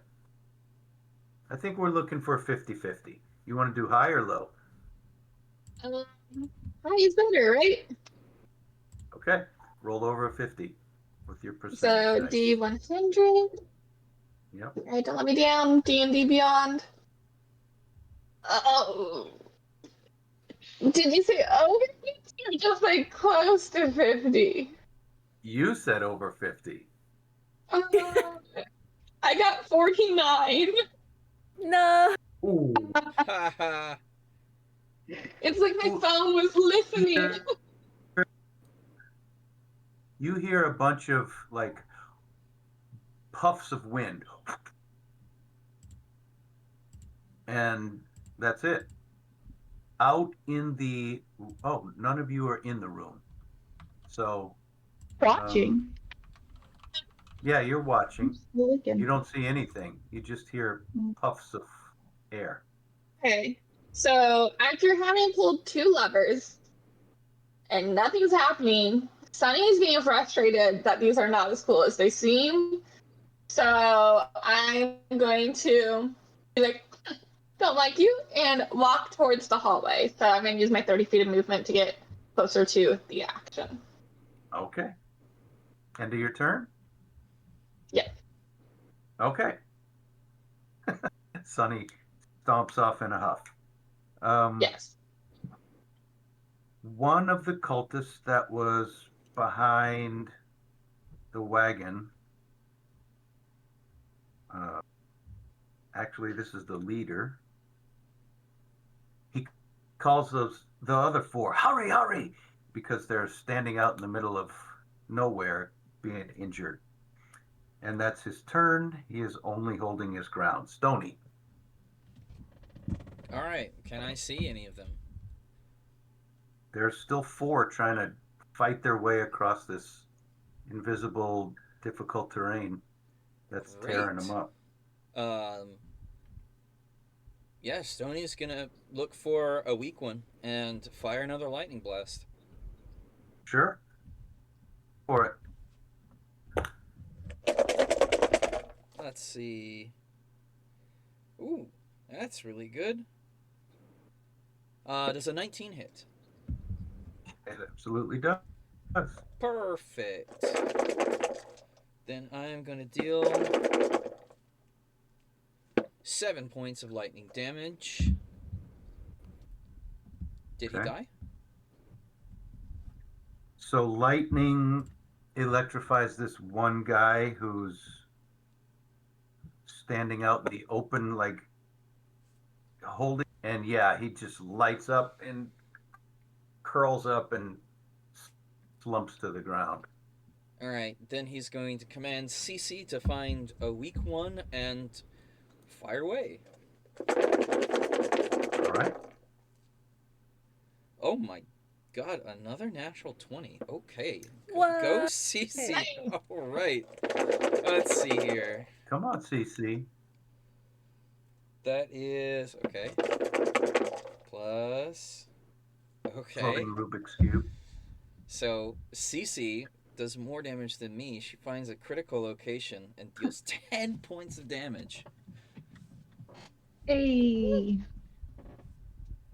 I think we're looking for a 50-50. You want to do high or low? High is better, right? Okay. Roll over a 50 with your So percentage dice. D100. Yep. All right, don't let me down. D&D Beyond. Oh. Did you say over 50 or just like close to 50? You said over 50. I got 49. No. Ooh. It's like my phone was listening. You hear a bunch of like puffs of wind. And that's it. Out in the none of you are in the room. So Watching. yeah, you're watching. Looking. You don't see anything. You just hear puffs of air. Okay. So after having pulled 2 levers and nothing's happening, Sunny is getting frustrated that these are not as cool as they seem. So I'm going to be like, don't like you, and walk towards the hallway. So I'm going to use my 30 feet of movement to get closer to the action. Okay. End of your turn? Yes. Okay. Sunny stomps off in a huff. Yes. One of the cultists that was behind the wagon, actually, this is the leader. He calls the other four, hurry, hurry, because they're standing out in the middle of nowhere being injured. And that's his turn. He is only holding his ground. Stony. All right. Can I see any of them? There's still four trying to fight their way across this invisible, difficult terrain that's tearing them up. Yeah, Stony's gonna look for a weak one and fire another lightning blast. Sure. For it. Let's see. Ooh, that's really good. Does a 19 hit? It absolutely does. Perfect. Then I am gonna deal 7 points of lightning damage. Did he die? So lightning electrifies this one guy who's standing out in the open, like holding, and yeah, he just lights up and curls up and slumps to the ground. All right, then he's going to command CC to find a weak one and fire away. All right. Oh my god, another natural 20. Okay. What? Go CC. All right. Let's see here. Come on, CC. That is okay. Plus okay. Floating Rubik's Cube. So CC does more damage than me. She finds a critical location and deals 10 points of damage. Hey.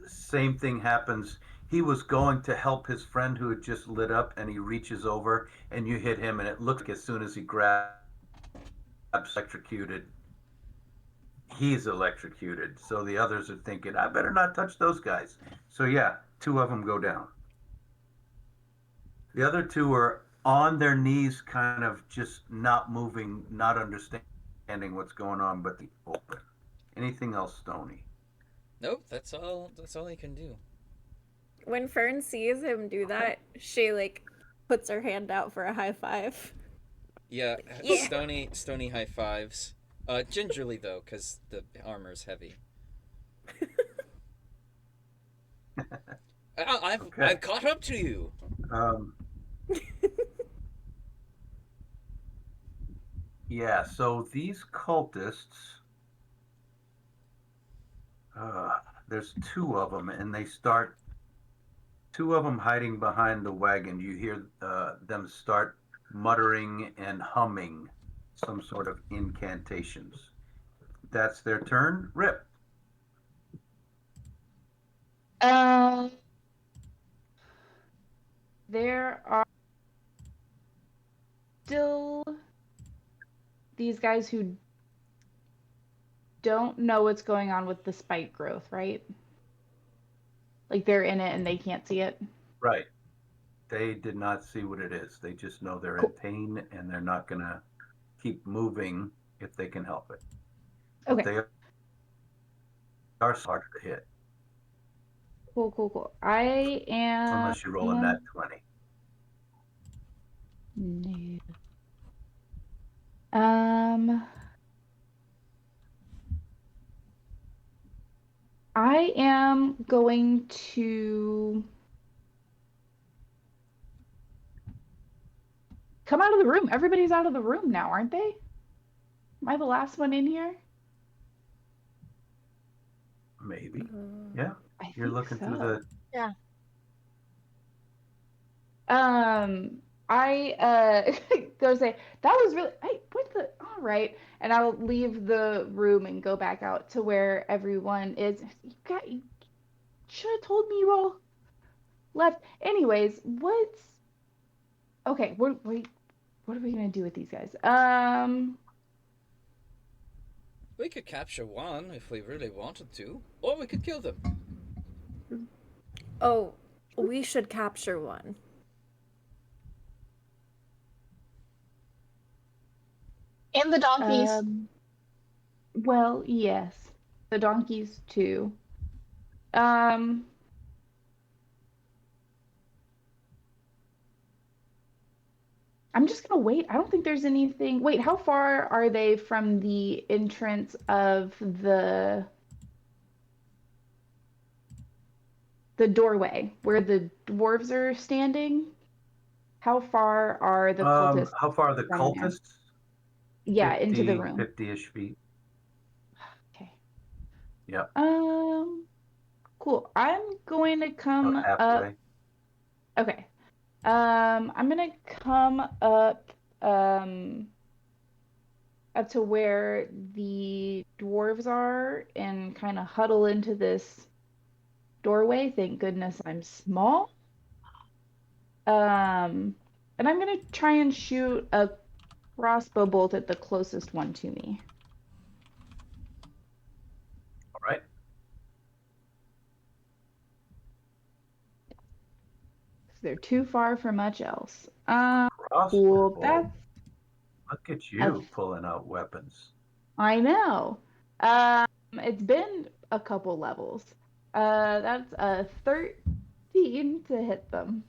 Same thing happens. He was going to help his friend who had just lit up, and he reaches over, and you hit him, and it looks like as soon as he grabs electrocuted, he's electrocuted. So the others are thinking, I better not touch those guys. So yeah, two of them go down. The other two are on their knees, kind of just not moving, not understanding what's going on, but the open. Anything else, Stony? Nope, that's all he can do. When Fern sees him do that, she like puts her hand out for a high five. Yeah, Yeah. Stony high fives. Gingerly though, because the armor's heavy. I've caught up to you. Yeah, so these cultists, there's two of them, and they start, two of them hiding behind the wagon. You hear them start muttering and humming some sort of incantations. That's their turn. Rip. There are still these guys who don't know what's going on with the spike growth, right? Like they're in it and they can't see it. Right. They did not see what it is. They just know they're in pain and they're not going to keep moving if they can help it. Okay. They are harder to hit. Cool. I am. Unless you roll a nat 20. No. I am going to come out of the room. Everybody's out of the room now, aren't they? Am I the last one in here? Maybe. Yeah. I You're think looking so. through the. Yeah. I go say, that was really, hey, what the, all right. And I'll leave the room and go back out to where everyone is. You should have told me you all left. Anyways, okay, what are we gonna do with these guys? We could capture one if we really wanted to, or we could kill them. Oh, we should capture one. And the donkeys. Well, yes, the donkeys too. Um, I'm just gonna wait. I don't think there's anything. Wait, how far are they from the entrance of the doorway where the dwarves are standing? How far are the cultists How far are the from there? cultists? Yeah, into the 50, room. 50-ish feet. Okay. Yep. Cool. I'm going to come About up. halfway. Okay. I'm gonna come up to where the dwarves are and kind of huddle into this doorway. Thank goodness I'm small. And I'm gonna try and shoot a crossbow bolt at the closest one to me. All right. 'Cause they're too far for much else. Crossbow Cool. bolt. Look at A, you pulling out weapons. I know. It's been a couple levels. That's a 13 to hit them.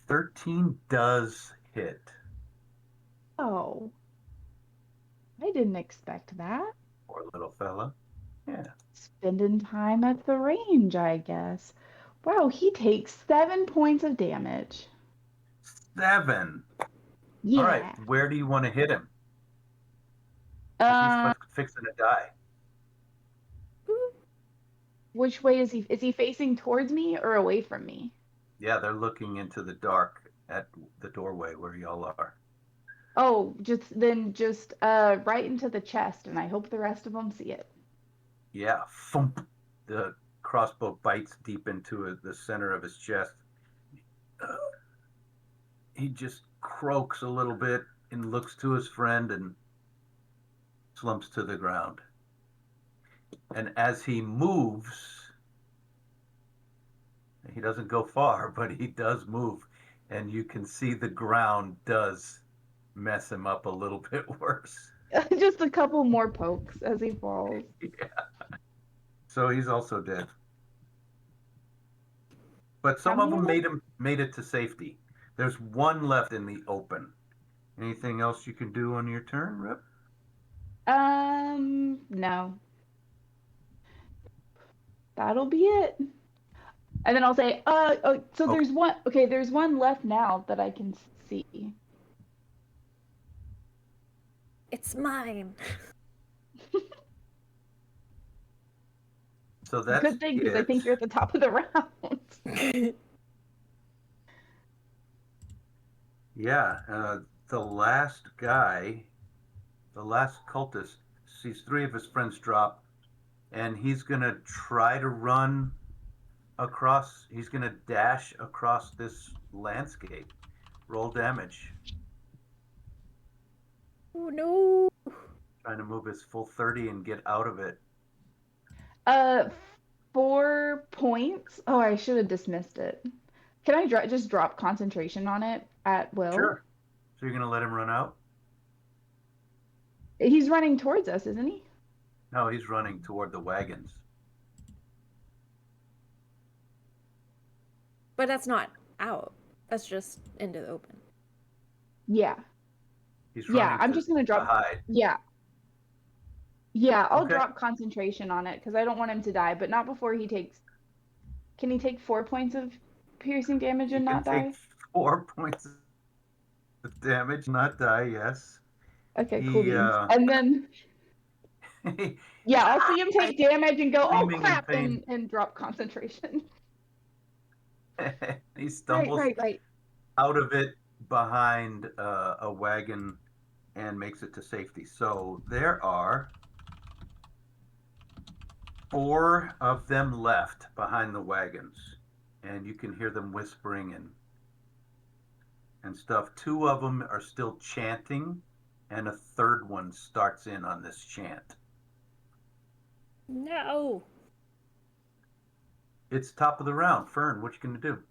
13 does hit. Oh, I didn't expect that. Poor little fella. Yeah. Spending time at the range, I guess. Wow, he takes 7 points of damage. 7. All right. Yeah. Where do you want to hit him? Because he's fixing to die. Which way is he? Is he facing towards me or away from me? Yeah, they're looking into the dark at the doorway where y'all are. Oh, just right into the chest, and I hope the rest of them see it. Yeah. Thump. The crossbow bites deep into the center of his chest. He just croaks a little bit and looks to his friend and slumps to the ground. And as he moves, he doesn't go far, but he does move. And you can see the ground does mess him up a little bit worse. Just a couple more pokes as he falls. Yeah. So he's also dead. But some of them made it to safety. There's one left in the open. Anything else you can do on your turn, Rip? No. That'll be it. And then I'll say, so there's one, okay, there's one left now that I can see. It's mine. So that's good thing because I think you're at the top of the round. Yeah, the last guy, the last cultist, sees 3 of his friends drop, and he's gonna try to run across. He's gonna dash across this landscape. Roll damage. Oh no! Trying to move his full 30 and get out of it. 4 points. Oh, I should have dismissed it. Can I just drop concentration on it at will? Sure. So you're gonna let him run out? He's running towards us, isn't he? No, he's running toward the wagons. But that's not out. That's just into the open. Yeah. He's running I'm just gonna drop. hide. Yeah. Yeah, I'll Okay. drop concentration on it because I don't want him to die, but not before he takes. Can he take 4 points of piercing damage and not die? Take 4 points of damage, not die. Yes. Okay, cool beans. And then, yeah, I'll see him take damage and go, oh Screaming in crap, pain. and drop concentration. He stumbles Right. out of it behind a wagon and makes it to safety. So there are 4 of them left behind the wagons, and you can hear them whispering and stuff. 2 of them are still chanting, and a third one starts in on this chant. No. It's top of the round. Fern, what you gonna do?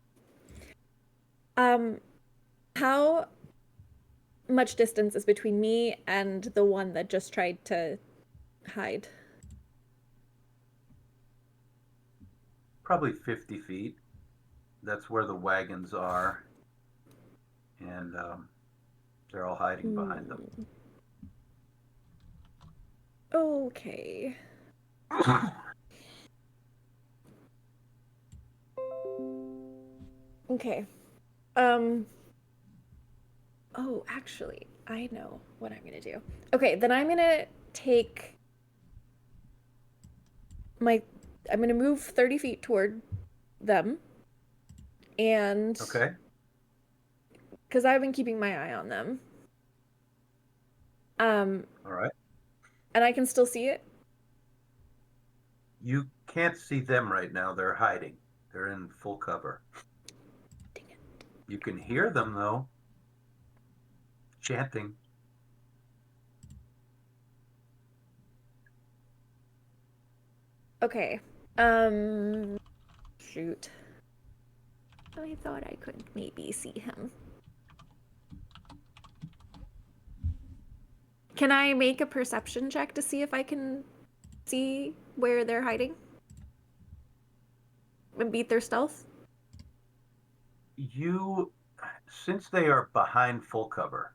How much distance is between me and the one that just tried to hide? Probably 50 feet. That's where the wagons are, and they're all hiding behind them. Okay. Okay. Oh, actually, I know what I'm gonna do. Okay, then I'm gonna take I'm gonna move 30 feet toward them. And Okay. because I've been keeping my eye on them. All right. And I can still see it. You can't see them right now. They're hiding. They're in full cover. Dang it. You can hear them though, chanting. Okay. Shoot. I thought I could maybe see him. Can I make a perception check to see if I can see where they're hiding? And beat their stealth? Since they are behind full cover,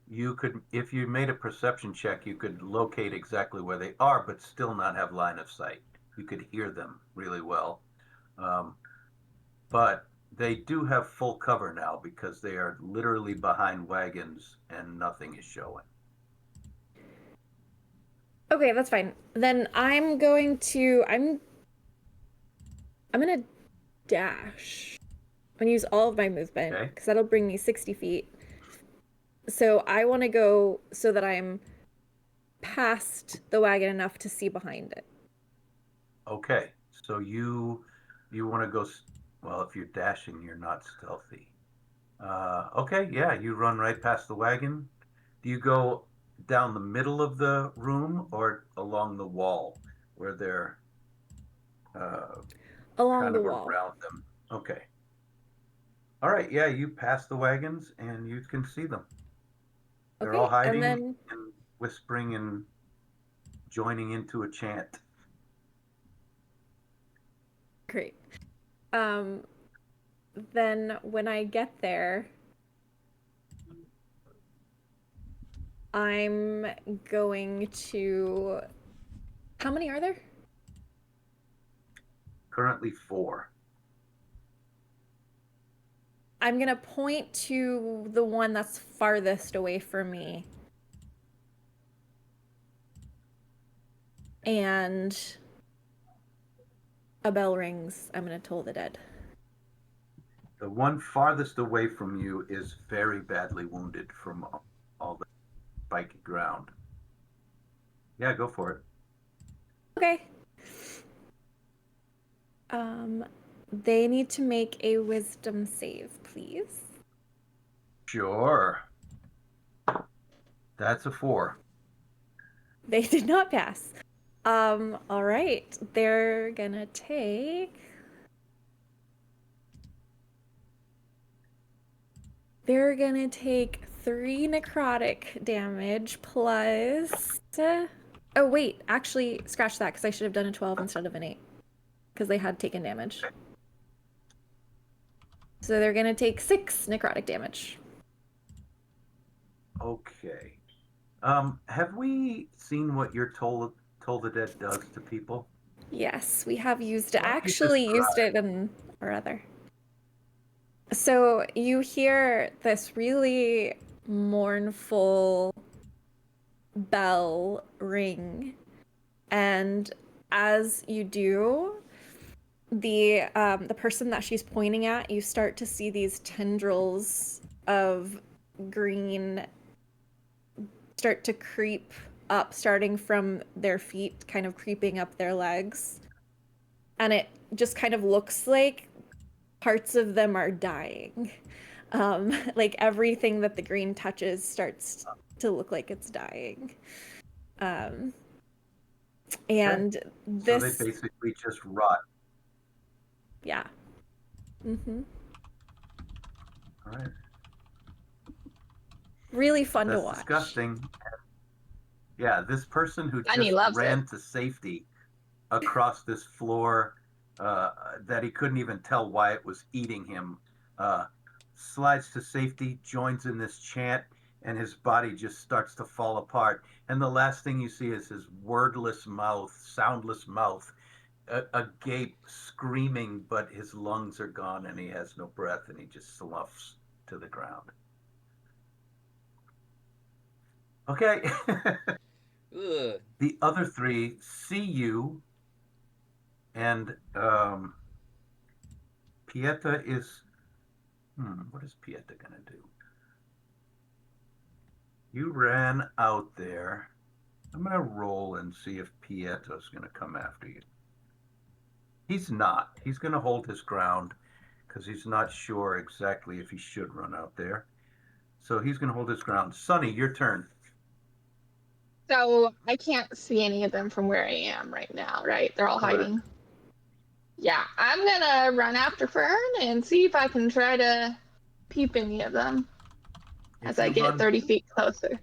you could, if you made a perception check, you could locate exactly where they are, but still not have line of sight. You could hear them really well. But they do have full cover now because they are literally behind wagons and nothing is showing. Okay, that's fine. Then I'm going to I'm gonna dash. I'm gonna use all of my movement because that'll bring me 60 feet. So I want to go so that I'm past the wagon enough to see behind it. Okay, so you want to go, well, if you're dashing, you're not stealthy. Okay, yeah, you run right past the wagon. Do you go down the middle of the room or along the wall where they're Along kind the of wall. around them? Okay. All right, yeah, you pass the wagons and you can see them. They're all Okay, hiding and then and whispering and joining into a chant. great. Then when I get there, I'm going to. How many are there? Currently 4. I'm gonna point to the one that's farthest away from me. And a bell rings. I'm gonna toll the dead. The one farthest away from you is very badly wounded from all the spiky ground. Yeah, go for it. Okay. They need to make a wisdom save, please. Sure. That's a 4. They did not pass. All right. They're gonna take 3 necrotic damage plus. Oh wait, actually, scratch that because I should have done a 12 instead of an 8 because they had taken damage. So they're gonna take 6 necrotic damage. Okay. Have we seen what your Toll the Dead does to people? Yes, we have used Why don't you actually used it in or other. So you hear this really mournful bell ring, and as you do, the person that she's pointing at, you start to see these tendrils of green start to creep up, starting from their feet, kind of creeping up their legs. And it just kind of looks like parts of them are dying. Like everything that the green touches starts to look like it's dying. And So this, they basically just rot. yeah. Mm-hmm. All right. Really fun to That's watch. disgusting. Yeah, this person who Sunny just loves ran it. to safety across this floor that he couldn't even tell why it was eating him, slides to safety, joins in this chant, and his body just starts to fall apart. And the last thing you see is his wordless mouth, soundless mouth, agape, screaming, but his lungs are gone and he has no breath and he just sloughs to the ground. Okay. Ugh. The other three see you, and Pieta is. What is Pieta going to do? You ran out there. I'm going to roll and see if Pieta's going to come after you. He's not. He's going to hold his ground because he's not sure exactly if he should run out there. So he's going to hold his ground. Sonny, your turn. So I can't see any of them from where I am right now, right? They're all Correct. hiding. Yeah, I'm gonna run after Fern and see if I can try to peep any of them as If I you get run 30 feet closer.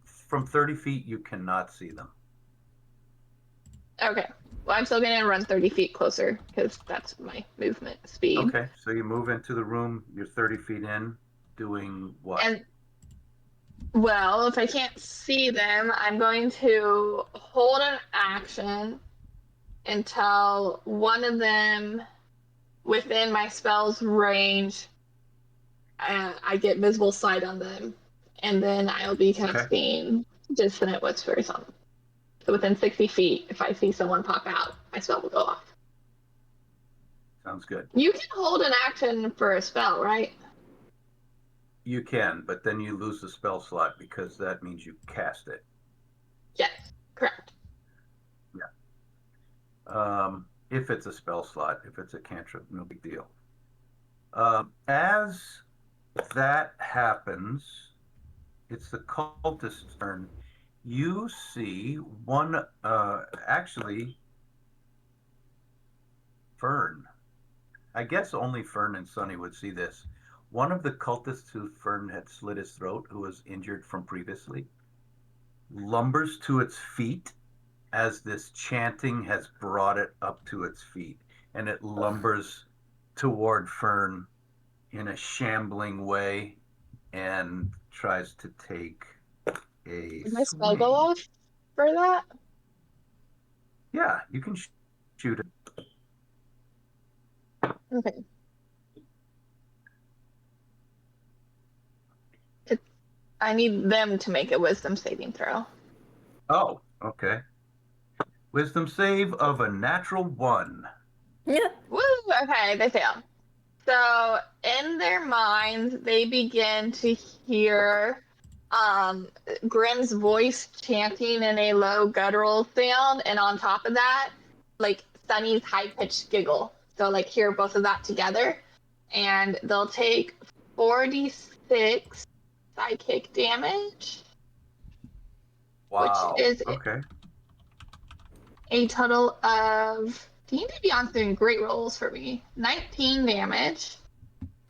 from 30 feet, you cannot see them. Okay. Well, I'm still gonna run 30 feet closer because that's my movement speed. Okay, so you move into the room. You're 30 feet in, doing what? And well, if I can't see them, I'm going to hold an action until one of them within my spell's range, I get visible sight on them, and then I'll be Okay. casting Dissonant Whispers on them. So within 60 feet, if I see someone pop out, my spell will go off. Sounds good. You can hold an action for a spell, right? You can, but then you lose the spell slot because that means you cast it. Yes, correct. If it's a spell slot, if it's a cantrip, no big deal. As that happens, it's the cultist's turn. You see one, actually, Fern. I guess only Fern and Sonny would see this. One of the cultists who Fern had slit his throat, who was injured from previously, lumbers to its feet as this chanting has brought it up to its feet, and it lumbers toward Fern in a shambling way and tries to take a Did my spell go swing. off for that? Yeah, you can shoot it. Okay. I need them to make a wisdom saving throw. Oh, okay. Wisdom save of a natural 1. Yeah. Woo! Okay, they fail. So in their minds, they begin to hear Grimm's voice chanting in a low guttural sound, and on top of that, like Sunny's high-pitched giggle. So like hear both of that together, and they'll take 46 psychic damage, which Wow. is Okay. a total of D&D Beyond's doing great rolls for me. 19 damage.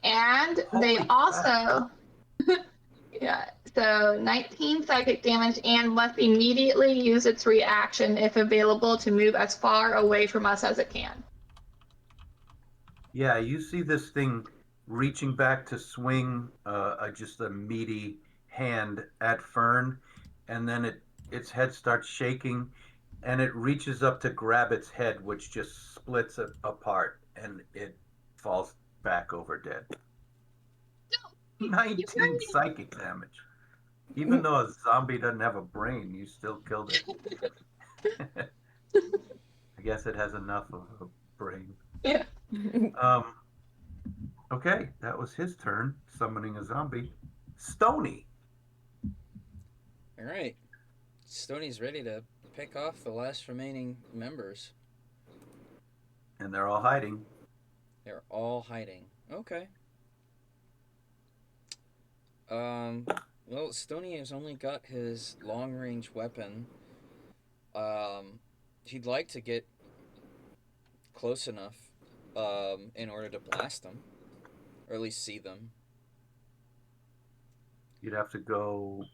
And they Holy also, yeah, so 19 psychic damage and must immediately use its reaction if available to move as far away from us as it can. Yeah, you see this thing reaching back to swing just a meaty hand at Fern, and then its head starts shaking, and it reaches up to grab its head, which just splits it apart, and it falls back over dead. No, you 19 psychic damage. Even though a zombie doesn't have a brain, you still killed it. I guess it has enough of a brain. Yeah. Um, okay, that was his turn, summoning a zombie. Stony. All right. Stoney's ready to pick off the last remaining members. And they're all hiding. They're all hiding. Okay. Well, Stoney has only got his long-range weapon. He'd like to get close enough, in order to blast them, or at least see them. You'd have to go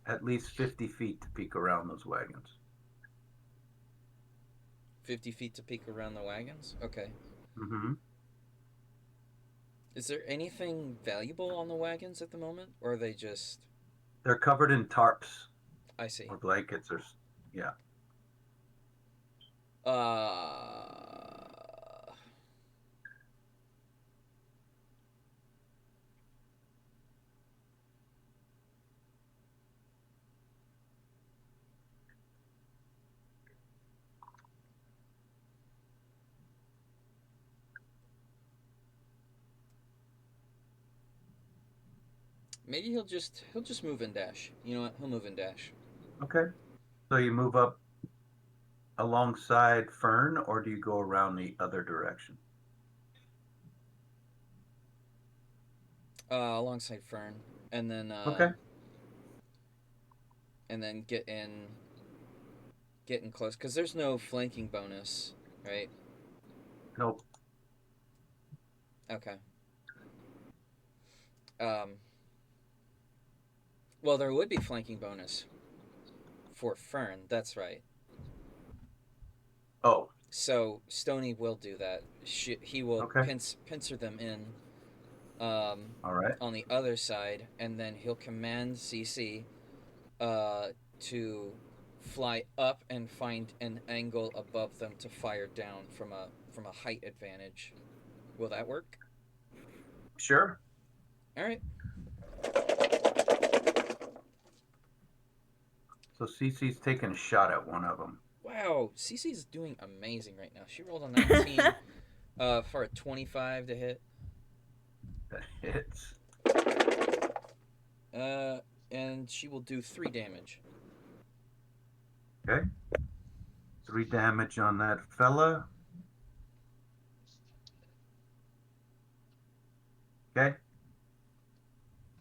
at least 50 feet to peek around those wagons. 50 feet to peek around the wagons? Okay. Mm-hmm. Is there anything valuable on the wagons at the moment? Or are they just... They're covered in tarps I see. or blankets or, yeah. Maybe he'll just move and dash. You know what? He'll move and dash. Okay. So you move up alongside Fern, or do you go around the other direction? Alongside Fern, and then Okay. and then get in close, because there's no flanking bonus, right? Nope. Okay. Well, there would be flanking bonus for Fern. That's right. Oh, So Stony will do that. He will okay. pincer them in, All right. on the other side, and then he'll command CC to fly up and find an angle above them to fire down from a height advantage. Will that work? Sure. All right. So Cece's taking a shot at one of them. Wow, CC's doing amazing right now. She rolled a 19 for a 25 to hit. That hits. And she will do 3 damage. Okay. 3 damage on that fella. Okay.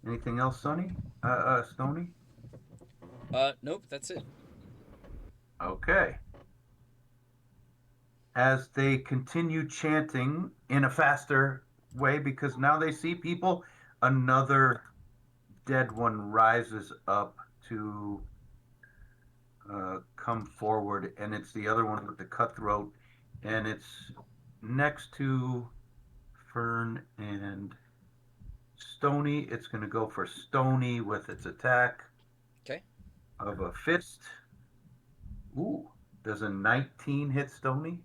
Anything else, Sonny? Stony? Nope, that's it. Okay. As they continue chanting in a faster way, because now they see people, another dead one rises up to come forward, and it's the other one with the cutthroat, and it's next to Fern and Stony. It's going to go for Stony with its attack. Okay. Of a fist. Ooh, does a 19 hit Stony?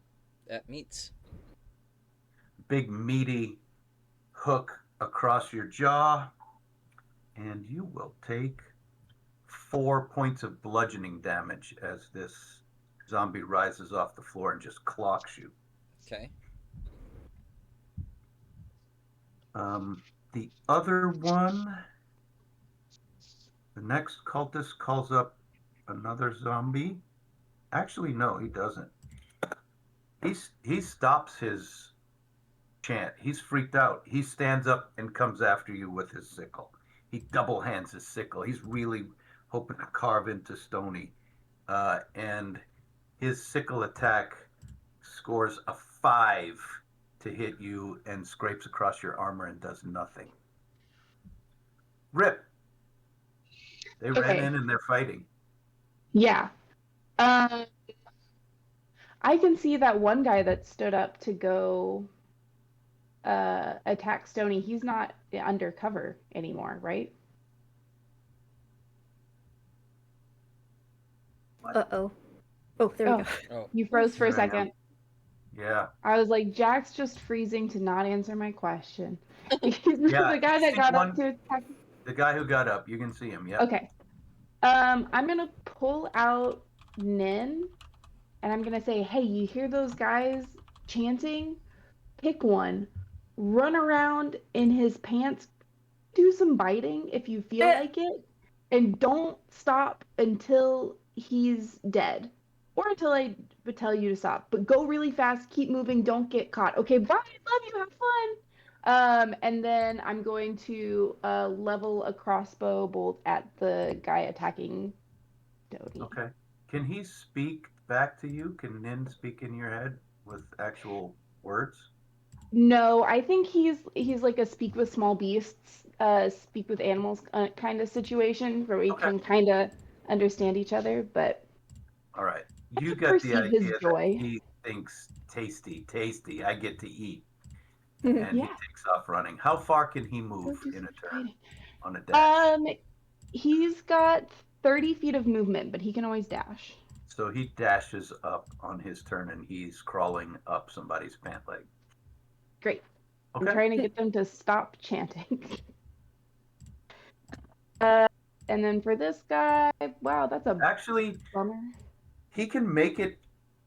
That meets. Big meaty hook across your jaw, and you will take 4 points of bludgeoning damage as this zombie rises off the floor and just clocks you. Okay. The other one, the next cultist calls up another zombie. Actually, no, he doesn't. He stops his chant. He's freaked out. He stands up and comes after you with his sickle. He double hands his sickle. He's really hoping to carve into Stony. And his sickle attack scores a 5 to hit you and scrapes across your armor and does nothing. Rip. They ran in and they're fighting. Yeah. I can see that one guy that stood up to go attack Stony. He's not undercover anymore, right? Uh-oh. Oh, there we go. Oh, You froze for a There I am. second. Yeah. I was like, Jack's just freezing to not answer my question. He's Yeah, the guy you that see got one- up to attack. The guy who got up, you can see him. Yeah. Okay. I'm gonna pull out Nin, and I'm gonna say, hey, you hear those guys chanting, pick one, run around in his pants, do some biting if you feel like it, and don't stop until he's dead. Or until I would tell you to stop. But go really fast, keep moving, don't get caught. Okay, bye, love you, have fun. And then I'm going to level a crossbow bolt at the guy attacking Dodie. Okay. Can he speak back to you? Can Nin speak in your head with actual words? No, I think he's like a speak with small beasts, speak with animals kind of situation where we Okay. can kind of understand each other, but All right. I You can got the perceive his idea that joy. he thinks tasty, tasty. I get to eat. Mhm. And he Yeah, takes off running. How far can he go move do in a some turn fighting. on a dash? He's got 30 feet of movement, but he can always dash. So he dashes up on his turn and he's crawling up somebody's pant leg. Great. I'm Okay. trying to get them to stop chanting. uh, and then for this guy, wow, that's a Actually, bummer. he can make it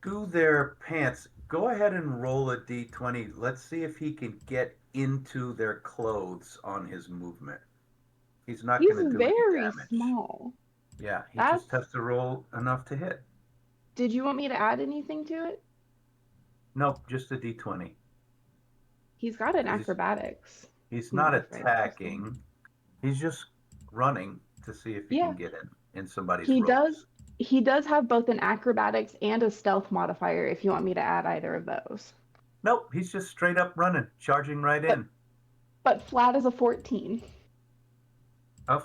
through their pants. Go ahead and roll a d20. Let's see if he can get into their clothes on his movement. He's not He's going to do any very damage. small. Yeah, he That's. just has to roll enough to hit. Did you want me to add anything to it? Nope, just a d20. He's got an Because acrobatics he's not modifier. attacking. He's just running to see if he Yeah, can get in somebody's he does. robes. He does have both an acrobatics and a stealth modifier if you want me to add either of those. Nope, he's just straight up running, charging right But in. but flat is a 14.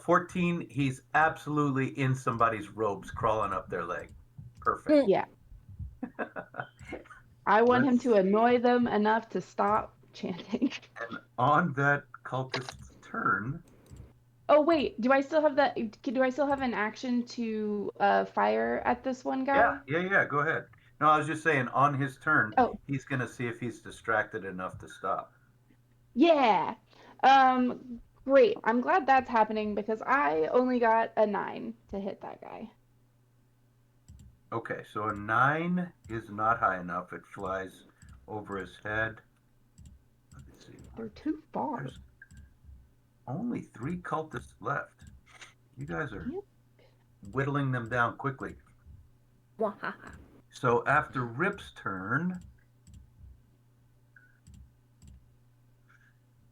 14, he's absolutely in somebody's robes, crawling up their leg. Perfect. Yeah. I want him Let's to see. annoy them enough to stop chanting. And on that cultist's turn, Oh wait, do I still have that? Do I still have an action to fire at this one guy? yeah, go ahead. No, I was just saying, on his turn, Oh, he's going to see if he's distracted enough to stop. yeah. Great. I'm glad that's happening because I only got a 9 to hit that guy. Okay, so a 9 is not high enough. It flies over his head. Let me see. They're too far. There's only 3 cultists left. You guys are Yep. whittling them down quickly. Wahaha. So after Rip's turn,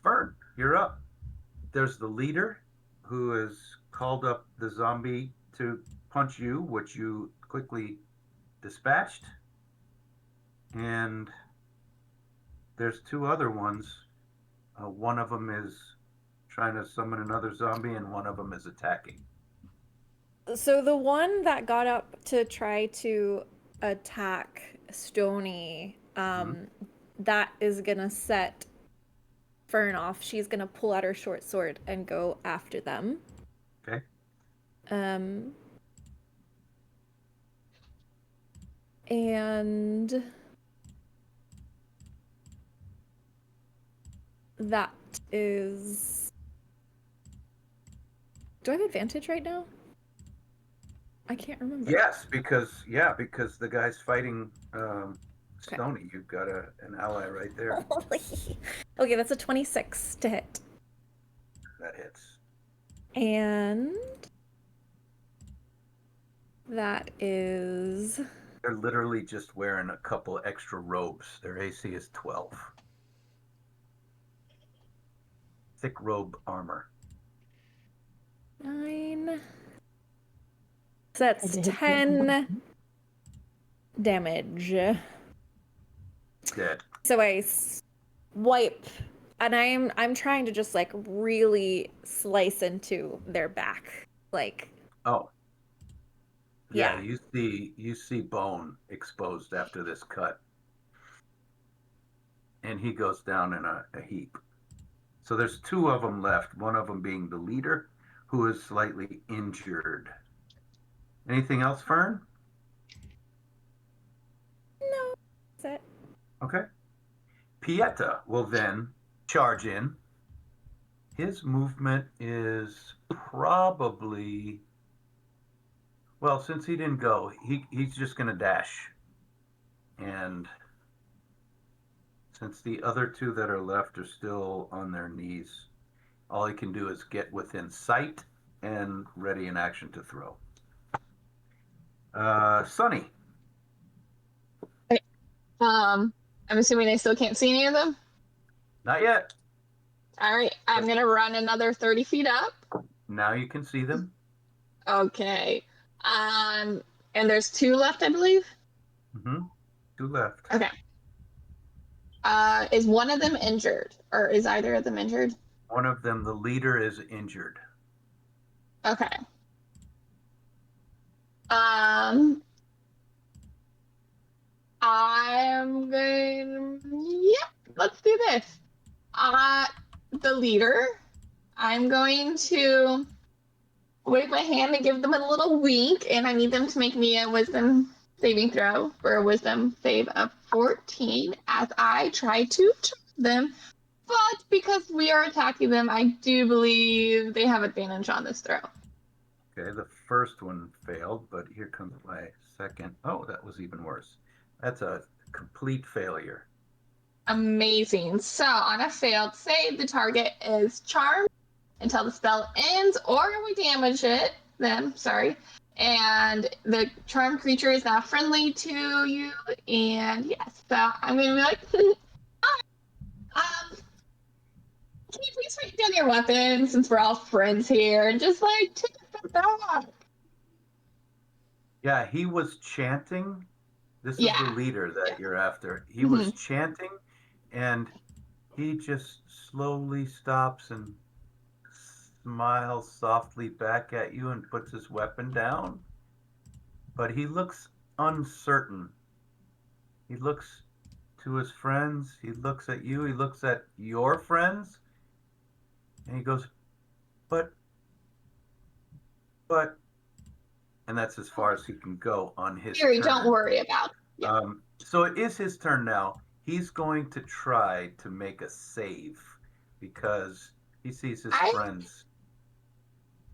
Fern, you're up. There's the leader who has called up the zombie to punch you, which you quickly dispatched. And there's 2 other ones. One of them is trying to summon another zombie, and one of them is attacking. So the one that got up to try to attack Stony, that is gonna set Fern off. She's gonna pull out her short sword and go after them. Okay. And that is. Do I have advantage right now? I can't remember. Yes, because the guy's fighting Stony. You've got an ally right there. Okay, that's a 26 to hit. That hits. And that is. They're literally just wearing a couple extra robes. Their AC is 12. Thick robe armor. 9. So that's 10 damage. Dead. So I wipe, and I'm trying to just like really slice into their back, like. Oh. Yeah, Yeah. you see bone exposed after this cut. And he goes down in a heap. So there's 2 of them left, one of them being the leader, who is slightly injured. Anything else, Fern? No, that's it. Okay. Pieta will then charge in. His movement is probably, well, since he didn't go, he's just going to dash. And Since the other two that are left are still on their knees, all he can do is get within sight and ready in action to throw. Sonny. I'm assuming I still can't see any of them. Not yet. All right, I'm gonna run another 30 feet up. Now you can see them. Okay. And there's 2 left, I believe. Mm-hmm. 2 left. Okay. Is one of them injured, or is either of them injured? One of them, the leader, is injured. Okay. I'm going. Yep. Let's do this. The leader. I'm going to wave my hand and give them a little wink, and I need them to make me a wisdom saving throw for a wisdom save of 14 as I try to turn them. But because we are attacking them, I do believe they have advantage on this throw. Okay, the first one failed, but here comes my second. Oh, that was even worse. That's a complete failure. Amazing. So on a failed save, the target is charmed until the spell ends, or we damage them. Sorry. And the charmed creature is now friendly to you. And yes, so I'm gonna be like, can you please write down your weapon since we're all friends here and just like take a step back? Yeah, he was chanting. This is the leader that you're after. He was chanting, and he just slowly stops and smiles softly back at you and puts his weapon down. But he looks uncertain. He looks to his friends. He looks at you. He looks at your friends. And he goes, but, and that's as far as he can go on his Fury, turn. don't worry about it. So it is his turn now. He's going to try to make a save because he sees his friends.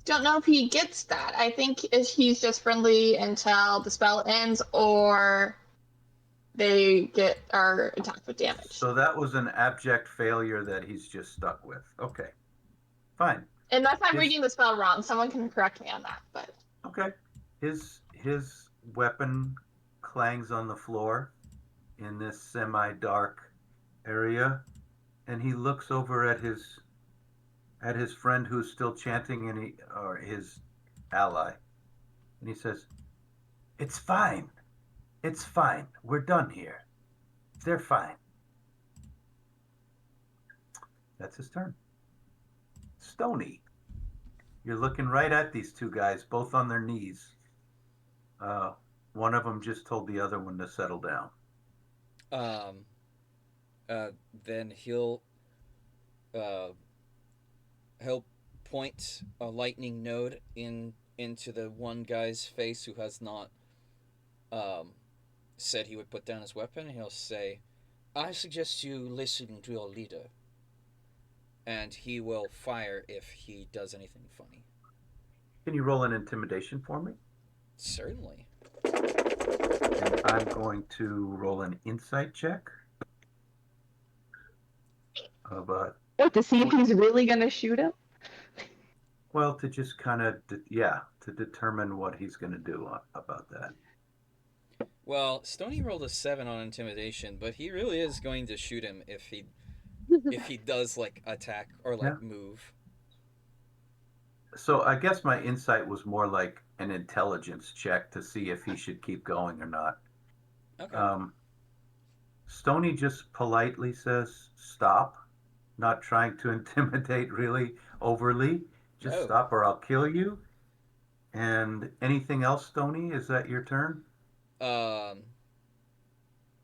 Don't know if he gets that. I think he's just friendly until the spell ends or they are attacked with damage. So that was an abject failure that he's just stuck with. Okay, fine. Unless I'm reading the spell wrong, someone can correct me on that. But okay, his weapon clangs on the floor in this semi-dark area, and he looks over at his friend who's still chanting, or his ally, and he says, "It's fine. It's fine. We're done here. They're fine." That's his turn. Stony, you're looking right at these two guys, both on their knees. One of them just told the other one to settle down. Then he'll point a lightning node into the one guy's face who has not said he would put down his weapon. He'll say, "I suggest you listen to your leader," and he will fire if he does anything funny. Can you roll an intimidation for me? Certainly. And I'm going to roll an insight check. To see if he's really going to shoot him? Well, to just kind of, to determine what he's going to do about that. Well, Stony rolled a 7 on intimidation, but he really is going to shoot him if he does like attack or move. So I guess my insight was more like an intelligence check to see if he should keep going or not. Okay. Stony just politely says, "Stop," not trying to intimidate really overly. Just stop or I'll kill you. And anything else, Stony? Is that your turn?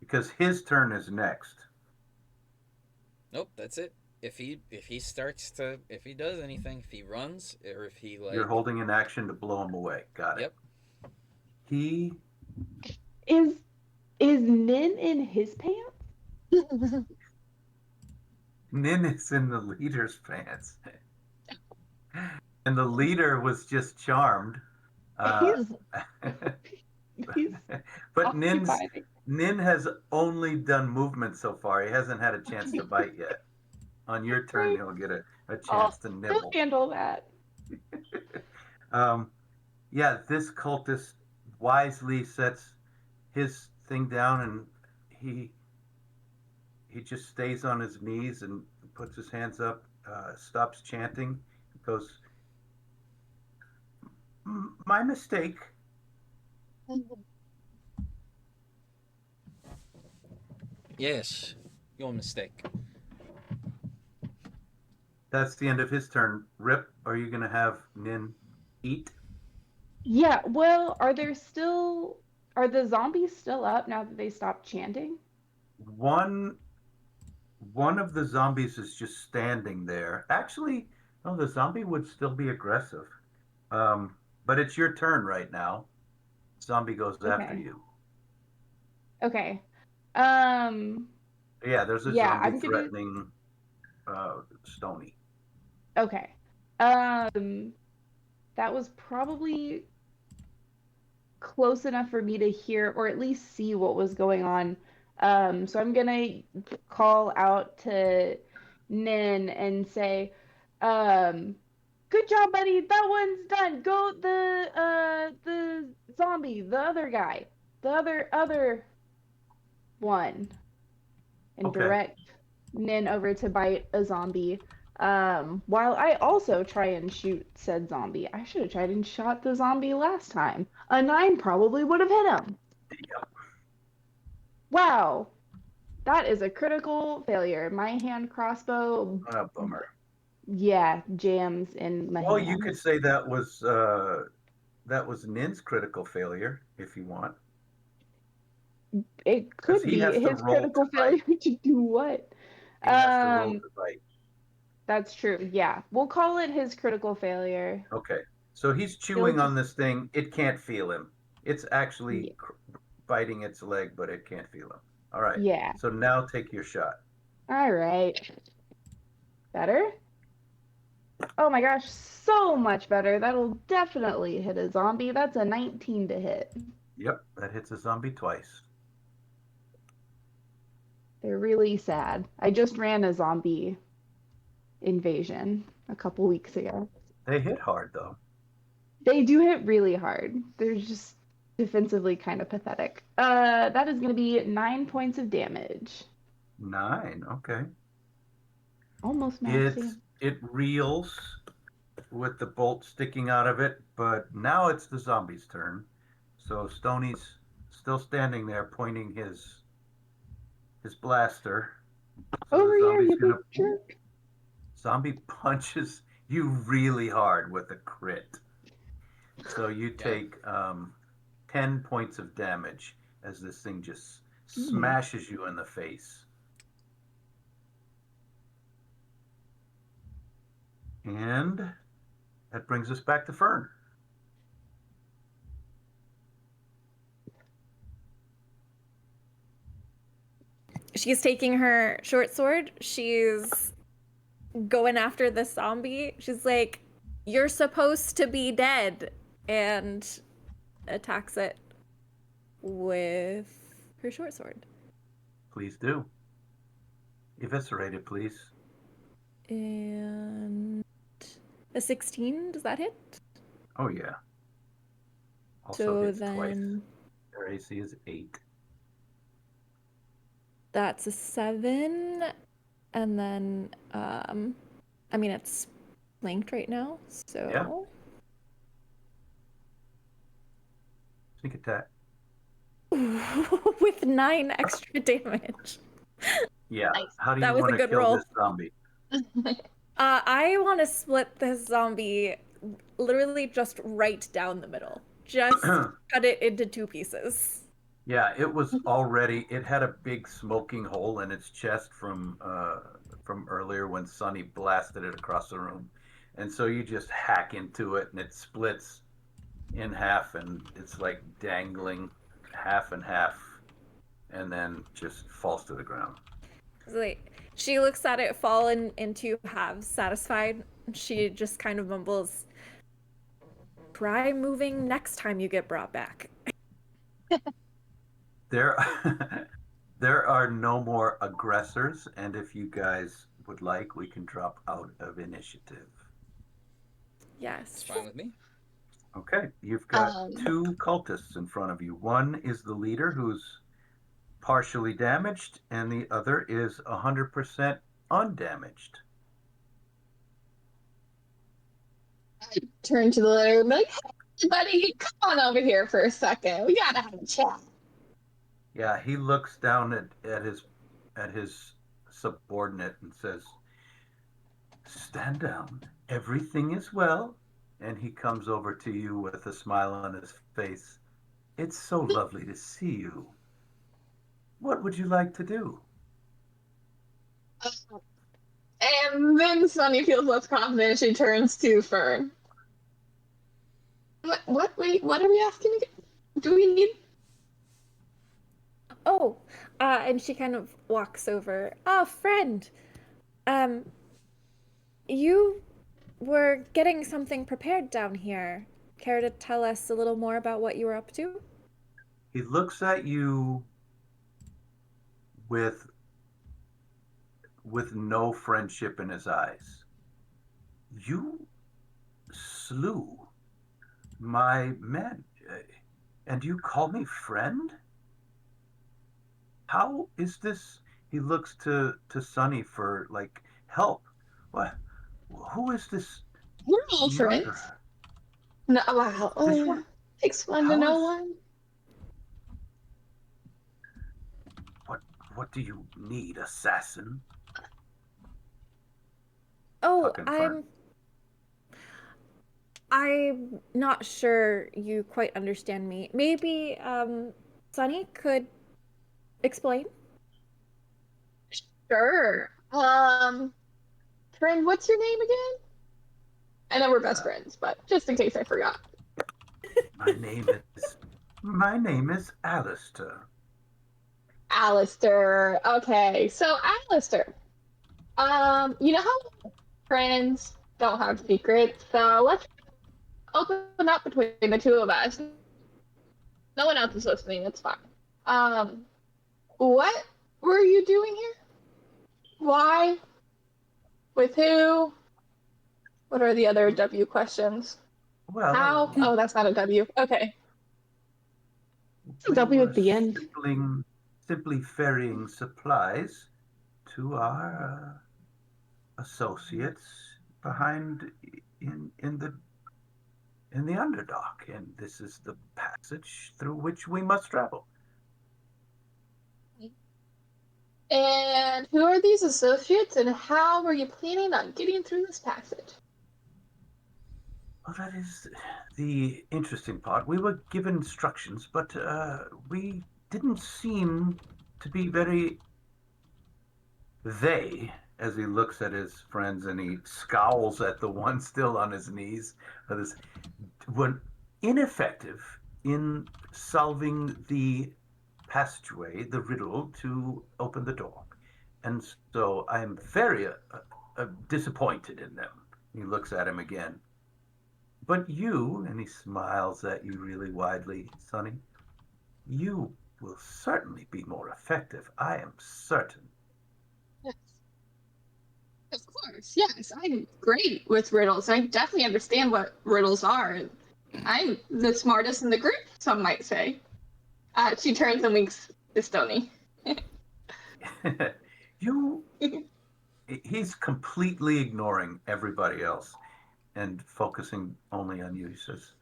Because his turn is next. Nope, that's it. If he does anything, if he runs, or if he You're holding an action to blow him away. Got it. Yep. Is Nin in his pants? Nin is in the leader's pants. And the leader was just charmed. But Nin has only done movement so far. He hasn't had a chance to bite yet. On your turn, he'll get a chance to He'll nibble. handle that. Yeah, this cultist wisely sets his thing down, and he just stays on his knees and puts his hands up, stops chanting, goes, "My mistake." Yes, your mistake. That's the end of his turn. Rip, are you going to have Nin eat? Yeah, well, are the zombies still up now that they stopped chanting? One of the zombies is just standing there. Actually, no, the zombie would still be aggressive. But it's your turn right now. Zombie goes after Okay. you. Okay. Yeah, there's a Yeah, zombie I'm gonna threatening Stony. Okay. That was probably close enough for me to hear or at least see what was going on. So I'm gonna call out to Nin and say, good job, buddy. That one's done. Go the zombie, the other guy, the other one, and Okay. direct Nin over to bite a zombie. While I also try and shoot said zombie. I should have tried and shot the zombie last time. A 9 probably would have hit him. Yep. Wow, that is a critical failure. My hand crossbow, Bummer. yeah, jams in my Well, you hand. could say that was Nin's critical failure if you want, It because could he be has to his roll to critical bite. failure to do what? He has to roll Um, to bite. that's true. Yeah, we'll call it his critical failure. Okay. So he's He'll chewing on just, this thing. It can't feel him. It's actually yeah. biting its leg, but it can't feel him. All right. Yeah. So now take your shot. All right. Better? Oh my gosh, so much better. That'll definitely hit a zombie. That's a 19 to hit. Yep, that hits a zombie twice. They're really sad. I just ran a zombie invasion a couple weeks ago. They hit hard though. They do hit really hard. They're just defensively kind of pathetic. That is going to be 9 points of damage. 9. Okay. Almost max, yeah. It reels with the bolt sticking out of it, but now it's the zombie's turn. So Stoney's still standing there pointing his blaster. So Over the here, zombie's you big gonna jerk. zombie punches you really hard with a crit. So you take 10 points of damage as this thing just smashes you in the face. And that brings us back to Fern. She's taking her short sword. She's going after the zombie. She's like, "You're supposed to be dead," and attacks it with her short sword. Please do. Eviscerate it, please. And a 16, does that hit? Oh, yeah. Also So hits twice. then Their AC is 8. that's a 7. And then, I mean, it's flanked right now, so. Yeah. Sneak attack. With 9 extra damage. Yeah. Nice. How do That you was a want to good kill roll. this zombie? I want to split this zombie literally just right down the middle. Just cut it into 2 pieces. Yeah, it had a big smoking hole in its chest from earlier when Sonny blasted it across the room. And so you just hack into it and it splits in half and it's like dangling half and half and then just falls to the ground. Like, she looks at it fall into halves, satisfied. She just kind of mumbles, "Try moving next time you get brought back." There, there are no more aggressors, and if you guys would like, we can drop out of initiative. It's Yes. fine with me. Okay, you've got Um, two cultists in front of you. One is the leader who's partially damaged, and the other is 100% undamaged. I turn to the letter and be like, hey, buddy, come on over here for a second. We gotta have a chat. Yeah, he looks down at his subordinate and says, "Stand down. Everything is well." And he comes over to you with a smile on his face. "It's so lovely to see you. What would you like to do?" And then Sunny feels less confident. She turns to Fern. Wait, what are we asking again? Do we need. Oh, and she kind of walks over. Ah, friend. Um, you were getting something prepared down here. Care to tell us a little more about what you were up to? He looks at you with no friendship in his eyes. "You slew my men, and you call me friend? How is this?" He looks to Sunny for like help. What? Who is this We're all friends. murderer? No, wow. This one? Takes one to How know is? one. What? What do you need, assassin? Oh, Fucking Fern. I'm not sure you quite understand me. Maybe Sunny could explain? Sure. Friend, what's your name again? I know we're best Uh, friends, but just in case I forgot. my name is my name is Alister. Alister. Okay, so Alister. You know how friends don't have secrets, so let's open up between the two of us. No one else is listening. It's fine. Um, what were you doing here? Why? With who? What are the other W questions? How? Well, Oh, that's not a W. Okay. It's a we W were at the end. simply ferrying supplies to our associates behind in the underdock, and this is the passage through which we must travel. And who are these associates, and how were you planning on getting through this passage? Well, that is the interesting part. We were given instructions, but we didn't seem to be very they, as he looks at his friends and he scowls at the one still on his knees, this, were ineffective in solving the passageway, the riddle to open the door. And so I'm very disappointed in them. He looks at him again. But you, and he smiles at you really widely, Sonny, you will certainly be more effective. I am certain. Yes, of course. Yes, I'm great with riddles. I definitely understand what riddles are. I'm the smartest in the group, some might say. She turns and winks to Stony. you, he's completely ignoring everybody else and focusing only on you. He says,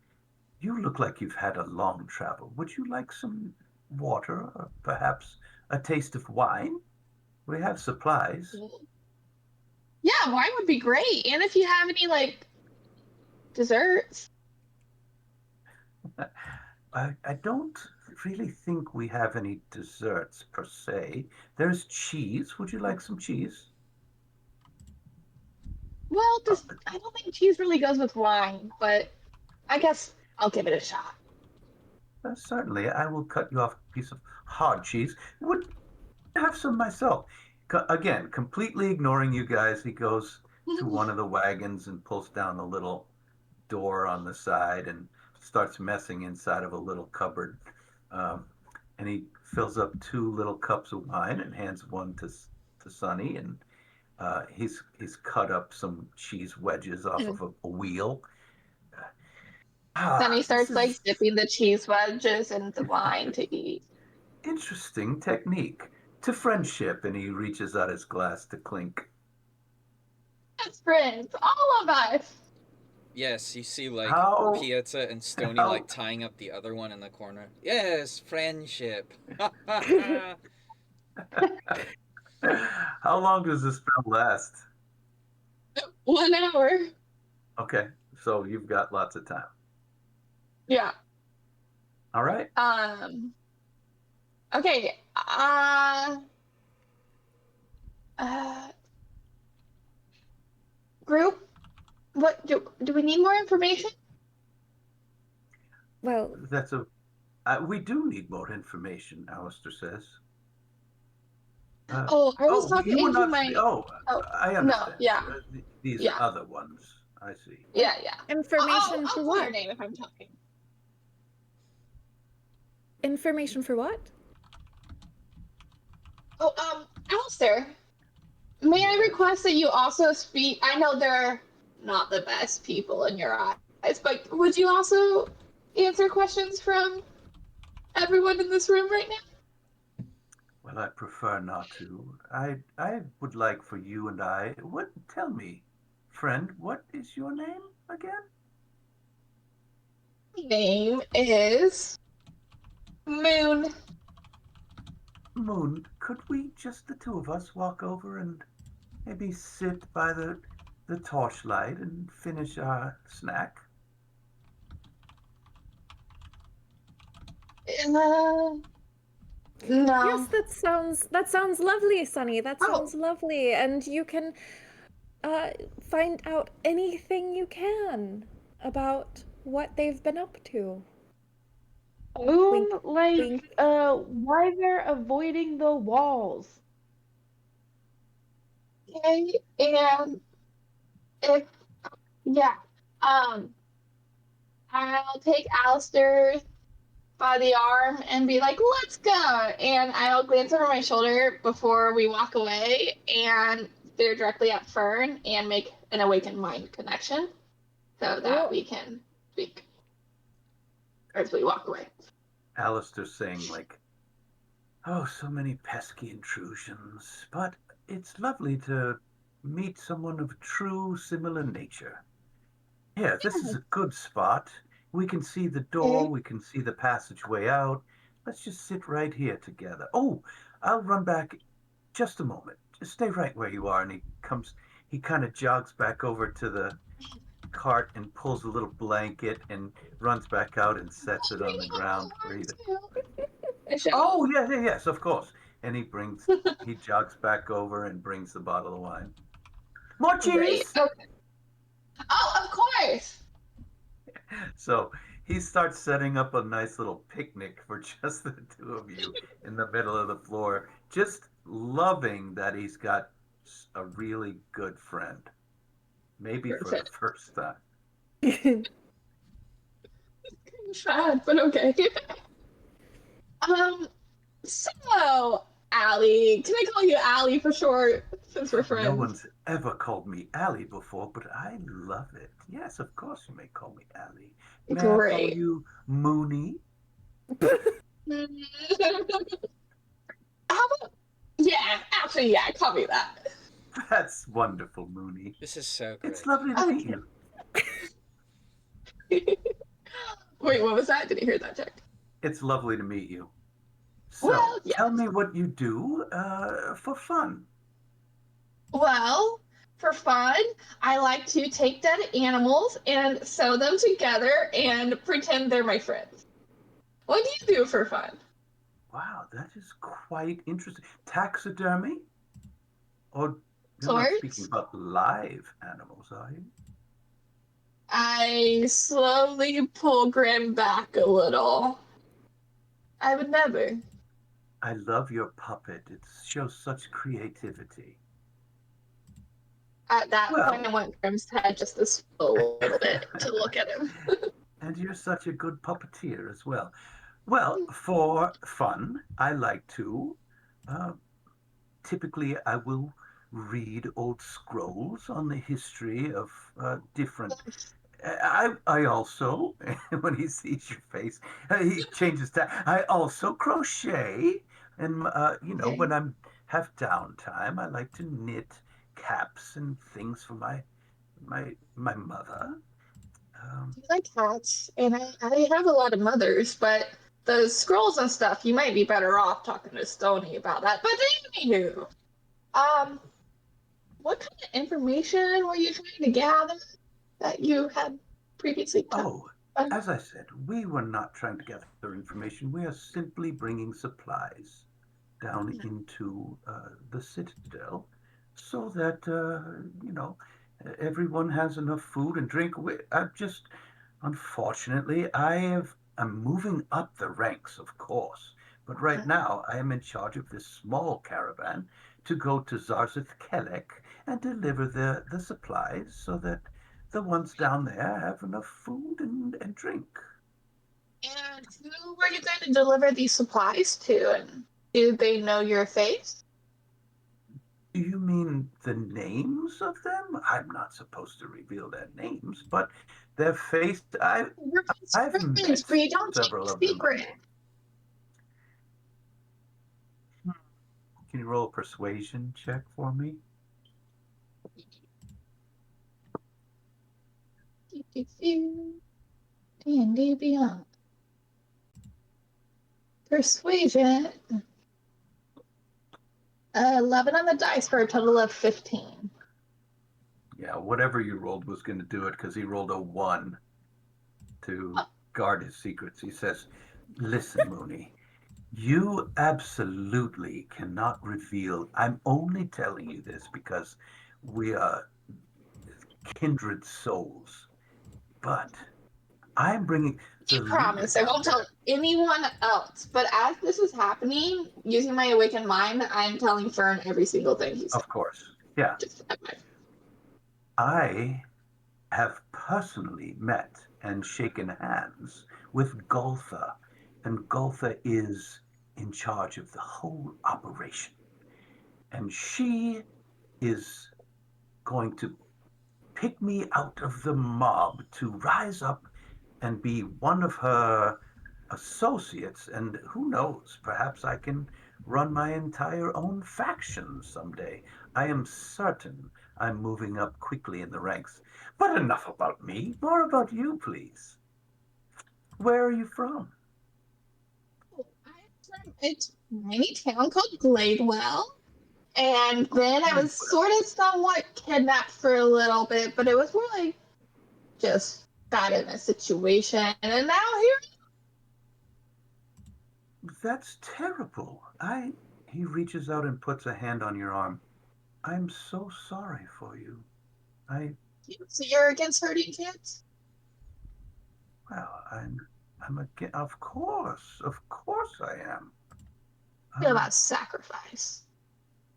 "You look like you've had a long travel. Would you like some water or perhaps a taste of wine? We have supplies." Yeah, wine would be great. And if you have any, like, desserts. I don't really think we have any desserts per se. There's cheese. Would you like some cheese? Well, Uh, just I don't think cheese really goes with wine, but I guess I'll give it a shot. Certainly, I will cut you off a piece of hard cheese. Would have some myself. Again, completely ignoring you guys, he goes to one of the wagons and pulls down a little door on the side and starts messing inside of a little cupboard. Um, and he fills up 2 little cups of wine and hands one to Sonny, and he's cut up some cheese wedges off of a wheel. Then he This starts like is dipping the cheese wedges in the wine to eat. interesting technique to friendship, and he reaches out his glass to clink. Best friends, all of us. Yes, you see like How Pieta and Stony how like tying up the other one in the corner. Yes, friendship. how long does this spell last? 1 hour. Okay, so you've got lots of time. Yeah. All right. Okay. Uh, Group. What do we need more information? Well, That's a. We do need more information, Alister says. I was talking You were into not. my. Oh, Oh I no. understand. Yeah. These Yeah. other ones. I see. Yeah. Yeah. information I'll for call your what? name if I'm talking. Information for what? Oh, Alistair, may I Yes. request that you also speak? I know they're not the best people in your eyes, but would you also answer questions from everyone in this room right now? Well, I prefer not to. I would like for you and I. What? Tell me, friend. What is your name again? My name is Moon. Moon. Could we, just the two of us, walk over and maybe sit by the torchlight and finish our snack? Uh, Yes, no. that sounds lovely, Sunny. That Oh, sounds lovely, and you can find out anything you can about what they've been up to. Moon, Wink, like, wink. why they're avoiding the walls? okay. And if yeah, um, I'll take Alistair by the arm and be like, let's go. And I'll glance over my shoulder before we walk away and stare directly at Fern and make an awakened mind connection so that Oh, we can speak as we walk away. Alistair saying like, "Oh, so many pesky intrusions, but it's lovely to meet someone of true similar nature. Here, this is a good spot. We can see the door, Okay. we can see the passageway out. Let's just sit right here together. Oh, I'll run back just a moment. Just stay right where you are." And he kind of jogs back over to the cart and pulls a little blanket and runs back out and sets it on the ground for you to. I shall. Oh, yeah, yeah, yes, of course. And he jogs back over and brings the bottle of wine. More Great. cheese! Okay. Oh, of course. So he starts setting up a nice little picnic for just the two of you in the middle of the floor, just loving that he's got a really good friend, maybe for the Perfect. first time. Sad, but okay. um, so, Allie. Can I call you Allie for short since we're No friends? one's ever called me Allie before, but I love it. Yes, of course you may call me Allie. May I call Great. you Mooney? How about, yeah, actually, yeah, call me that. That's wonderful, Mooney. This is so It's great. lovely to meet Okay. you. Wait, what was that? Didn't hear that, Jack. It's lovely to meet you. Well, So, yeah. tell me what you do for fun. Well, for fun, I like to take dead animals and sew them together and pretend they're my friends. What do you do for fun? Wow, that is quite interesting. Taxidermy? Or you're not speaking Swords? about live animals, are you? I slowly pull Grim back a little. I would never. I love your puppet. It shows such creativity. At that point, Well, I want Grim's head just to spill a little bit to look at him. and you're such a good puppeteer as well. Well, for fun, I like to. Uh, Typically, I will read old scrolls on the history of different. I also, when he sees your face, he changes to. I also crochet, and Okay. when I'm have downtime, I like to knit caps and things for my mother. Um, You like cats, and I have a lot of mothers, but the scrolls and stuff, you might be better off talking to Stony about that. But anywho, um, what kind of information were you trying to gather that you had previously talked Oh, about? as I said, we were not trying to gather information. We are simply bringing supplies down into the citadel so that, everyone has enough food and drink. Unfortunately, I'm moving up the ranks, of course, but right now I am in charge of this small caravan to go to Zarzeth Kelek and deliver the supplies so that the ones down there have enough food and drink. And who were you going to deliver these supplies to? And do they know your face? Do you mean the names of them? I'm not supposed to reveal their names, but their face, Your best I've friends, met but you don't take several the of them. secret. Can you roll a persuasion check for me? D&D Beyond. Persuasion. 11 on the dice for a total of 15. Yeah, whatever you rolled was going to do it because he rolled a 1 to Oh, guard his secrets. He says, "Listen, Mooney, you absolutely cannot reveal. I'm only telling you this because we are kindred souls. But I'm bringing I the leader promise I down won't tell there. anyone else. But as this is happening, using my awakened mind, I'm telling Fern every single thing he said. Of course. Yeah. Just I have personally met and shaken hands with Goltha, and Goltha is in charge of the whole operation. And she is going to pick me out of the mob to rise up and be one of her associates. And who knows, perhaps I can run my entire own faction someday. I am certain I'm moving up quickly in the ranks. But enough about me. More about you, please. Where are you from? I'm from a tiny town called Gladewell. And then I was Well, sort of somewhat kidnapped for a little bit, but it was more like just got in a situation. And now here. that's terrible. He reaches out and puts a hand on your arm. I'm so sorry for you. I, So you're against hurting kids? well, I'm again, of course I am. Feel Um, about sacrifice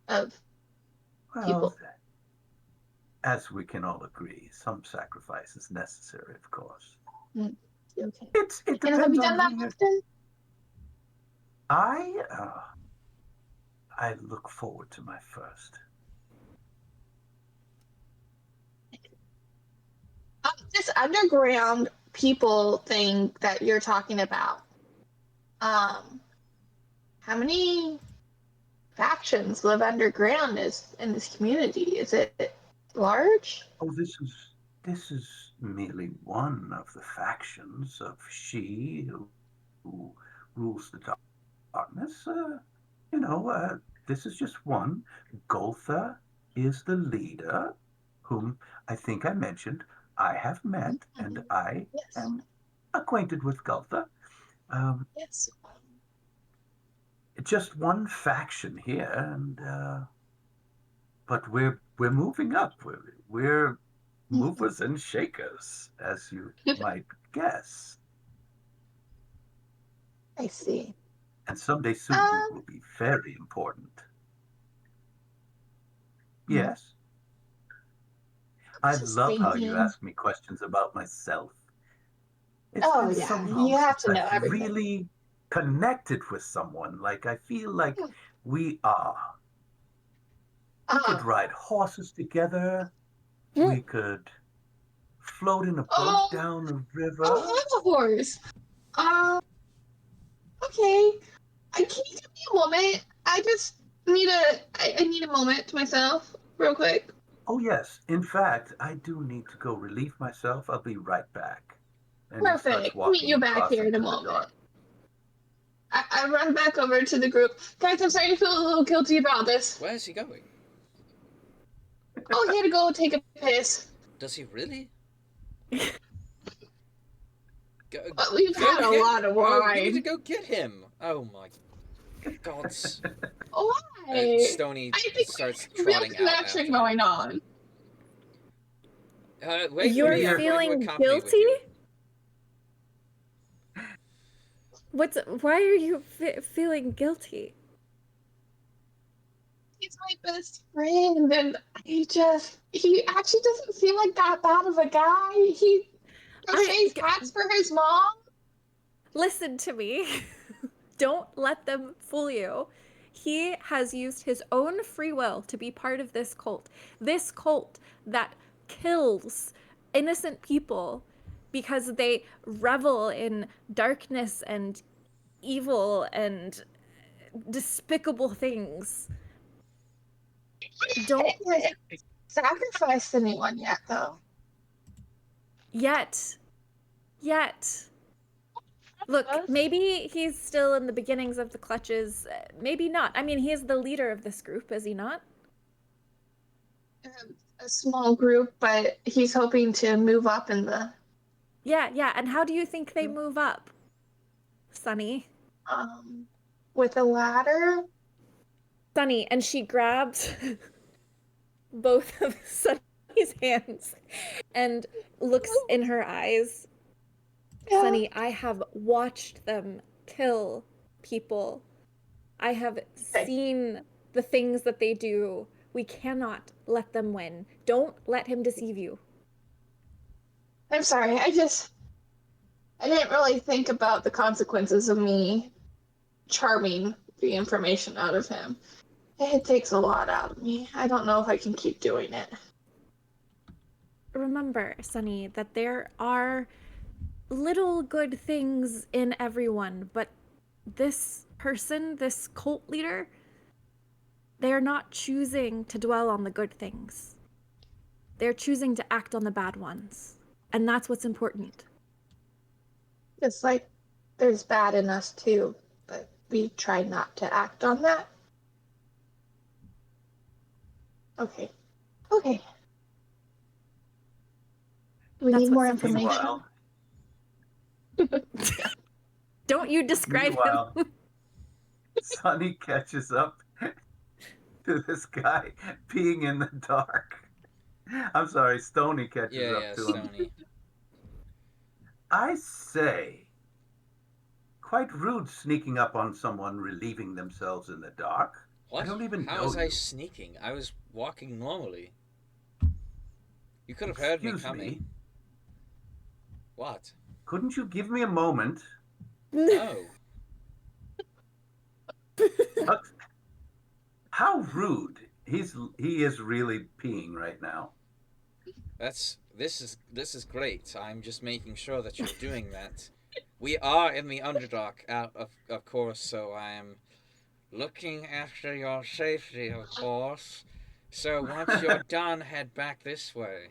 of well, people. as we can all agree, some sacrifice is necessary, of course. Mm, okay. It And have depends you on done who that you. often? I uh, I look forward to my first. This underground people thing that you're talking about. Um, how many factions live underground is in this community? Is it large? Oh, this is merely one of the factions of she who rules the darkness. You know, this is just one. Goltha is the leader, whom I think I mentioned I have met, and Mhm. I Yes. am acquainted with Goltha. Um, Yes. just one faction here, and but we're moving up. We're Mhm. movers and shakers, as you might guess. I see. And someday soon we Um, will be very important. I Yes, I was just love how you thinking. ask me questions about myself. It's Oh been yeah, so long you have since to know I've everything. really connected with someone. Like I feel like we are. We could Uh, ride horses together. Hmm. We could float in a boat oh, down a I river. have a horse. Um, okay. Can you give me a moment? I just need I need a moment to myself, real quick. Oh, yes. In fact, I do need to go relieve myself. I'll be right back. And he starts Perfect. Meet walking you back across here in a into the moment. dark. I run back over to the group. Guys, I'm starting to feel a little guilty about this. Where's he going? Oh, he had to go take a piss. Does he really? Go, But we've go had a get. lot of Oh, you need to wine. go get him. Oh my gods. Why? Stony I think starts we have a real trotting out connection after going him. on. Wait for You're me. I'm going to feeling accompany with guilty? you. Why are you feeling guilty? He's my best friend, and he actually doesn't seem like that bad of a guy. He crochets hats for his mom. Listen to me. Don't let them fool you. He has used his own free will to be part of this cult. This cult that kills innocent people because they revel in darkness and evil and despicable things. Don't I haven't sacrificed anyone yet, though. yet. Look, maybe he's still in the beginnings of the clutches. Maybe not. I mean, he is the leader of this group, is he not? A small group, but he's hoping to move up in the Yeah. And how do you think they move up, Sunny? with a ladder. Sunny, and she grabs both of Sunny's hands and looks in her eyes. Yeah. Sunny, I have watched them kill people. I have seen the things that they do. We cannot let them win. Don't let him deceive you. I'm sorry. I didn't really think about the consequences of me charming the information out of him. It takes a lot out of me. I don't know if I can keep doing it. Remember, Sunny, that there are little good things in everyone, but this person, this cult leader, they are not choosing to dwell on the good things. They're choosing to act on the bad ones. And that's what's important. It's like there's bad in us too, but we try not to act on that. Okay. Do we That's need what more simple information? Meanwhile, Don't you describe meanwhile, him. Sonny catches up to this guy peeing in the dark. I'm sorry, Stony catches Yeah, up to him. Stony. I say, quite rude sneaking up on someone relieving themselves in the dark. What? I don't even How know was I you. sneaking? I was walking normally. You could have heard me Excuse coming. me. What? Couldn't you give me a moment? No. How rude. He is really peeing right now. This is great. I'm just making sure that you're doing that. We are in the Underdark, of course, so I am looking after your safety, of course. So once you're done, head back this way.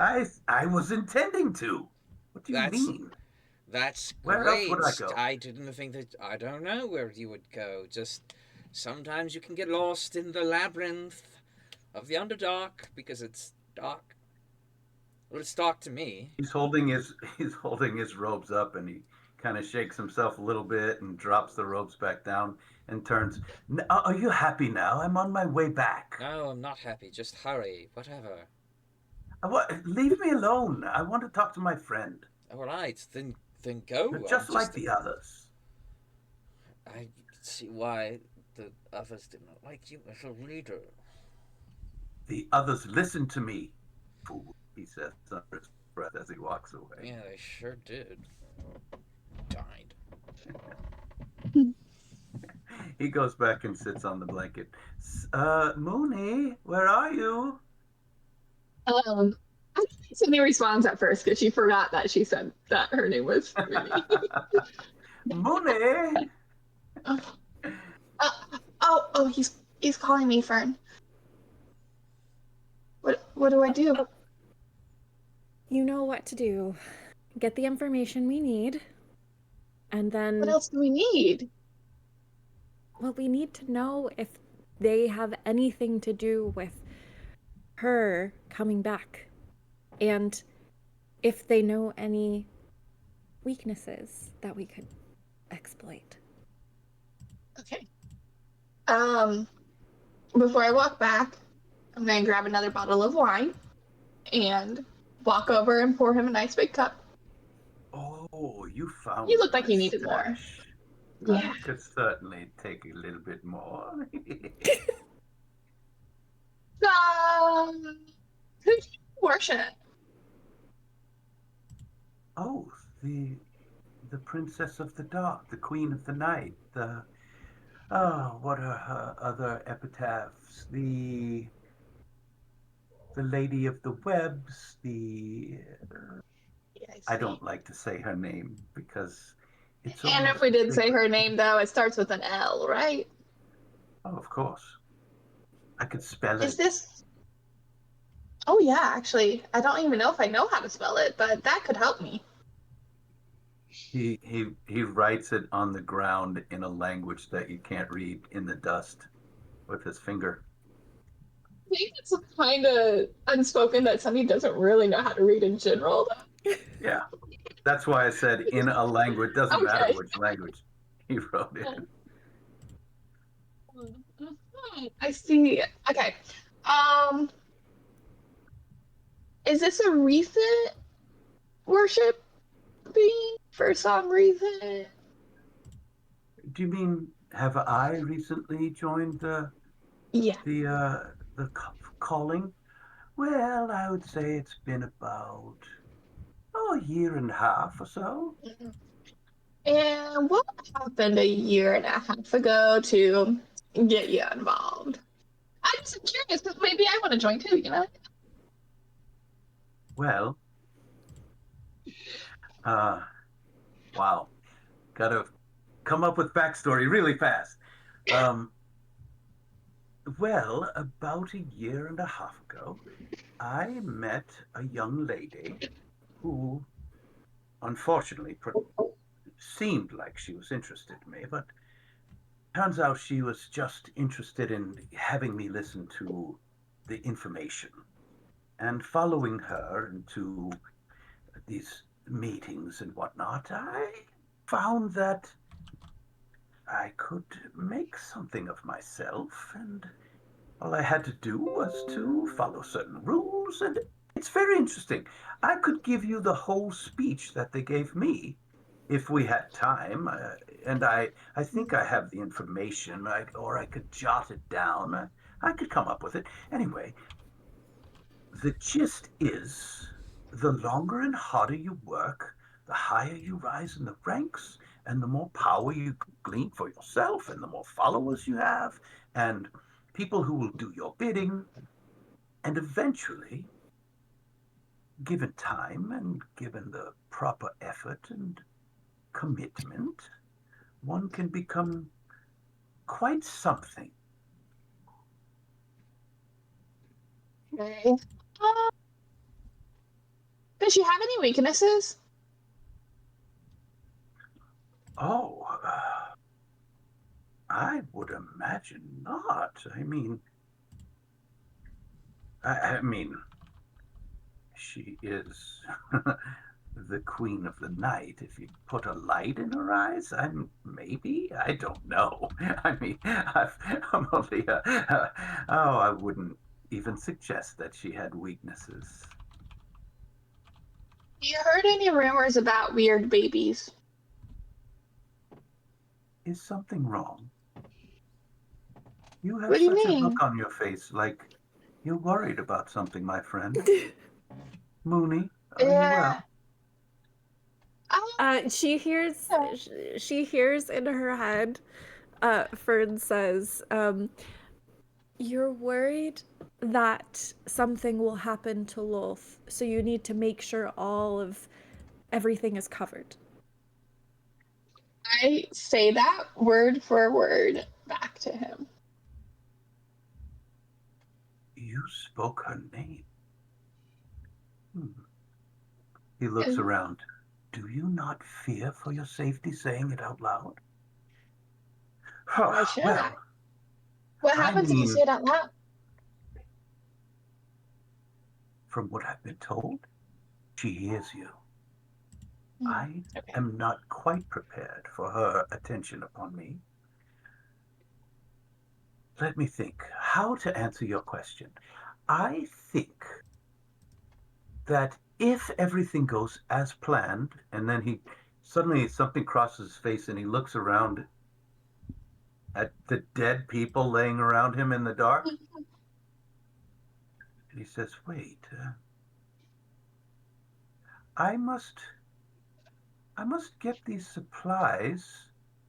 I was intending to. What do you That's mean? that's Where else would I great. go? I didn't think that. I don't know where you would go. Just sometimes you can get lost in the labyrinth of the Underdark because it's dark. Well, it's dark to me. He's holding his robes up and he kind of shakes himself a little bit and drops the robes back down and turns. Are you happy now? I'm on my way back. No, I'm not happy. Just hurry. Whatever. Leave me alone. I want to talk to my friend. All right, then go. You're just like the others. I see why the others did not like you as a leader. The others listen to me, fool, he says under his breath as he walks away. Yeah, they sure did. He goes back and sits on the blanket. Mooney, where are you? I don't think Sydney responds at first because she forgot that she said that her name was Mooney. Mooney! uh, he's calling me, Fern. What do I do? Oh, you know what to do. Get the information we need, and then... What else do we need? Well, we need to know if they have anything to do with her coming back, and if they know any weaknesses that we could exploit. Okay. Before I walk back, I'm gonna grab another bottle of wine and walk over and pour him a nice big cup. Oh, you found You looked my like you needed more. stash. Yeah. I could certainly take a little bit more. Who do you worship? Oh, the Princess of the Dark, the Queen of the Night, what are her other epitaphs? The Lady of the Webs, Yeah, I I see. don't like to say her name because it's And almost if we did say sacred. her name, though, it starts with an L, right? Oh, of course. I could spell Is it. this? Oh yeah, actually, I don't even know if I know how to spell it, but that could help me. He writes it on the ground in a language that you can't read in the dust with his finger. I think it's kind of unspoken that Sunny doesn't really know how to read in general. Yeah, that's why I said in a language. Doesn't matter Okay. which language he wrote in. I see. Okay. Um, is this a recent worship being for some reason? Do you mean have I recently joined Yeah. the calling? Well, I would say it's been about a year and a half or so. And what happened a year and a half ago to get you involved? I'm just curious because maybe I want to join too, you know? Well, uh, wow, gotta come up with backstory really fast. Um, well, about a year and a half ago, I met a young lady who, unfortunately, seemed like she was interested in me, but turns out she was just interested in having me listen to the information. And following her into these meetings and whatnot, I found that I could make something of myself, and all I had to do was to follow certain rules, and it's very interesting. I could give you the whole speech that they gave me if we had time, and I think I have the information, or I could jot it down. I could come up with it. Anyway, the gist is the longer and harder you work, the higher you rise in the ranks, and the more power you glean for yourself, and the more followers you have, and people who will do your bidding. And eventually, given time and given the proper effort and commitment, one can become quite something. Okay. Does she have any weaknesses? Oh, I would imagine not. I mean, she is the queen of the night. If you put a light in her eyes, I don't know. I'm only oh, I wouldn't even suggest that she had weaknesses. You heard any rumors about weird babies? Is something wrong? You have What do you such a mean? look on your face, like you're worried about something, my friend. Mooney, are you Yeah. well? She hears Oh. she hears in her head, Fern says, you're worried that something will happen to Lolth, so you need to make sure all of everything is covered. I say that word for word back to him. You spoke her name. He looks around. Do you not fear for your safety saying it out loud? Why should I? What I happens if you mean, say it out loud? from what I've been told, she hears you. I Okay. am not quite prepared for her attention upon me. Let me think how to answer your question. I think that if everything goes as planned, and then he suddenly something crosses his face and he looks around at the dead people laying around him in the dark, and he says, wait, I must get these supplies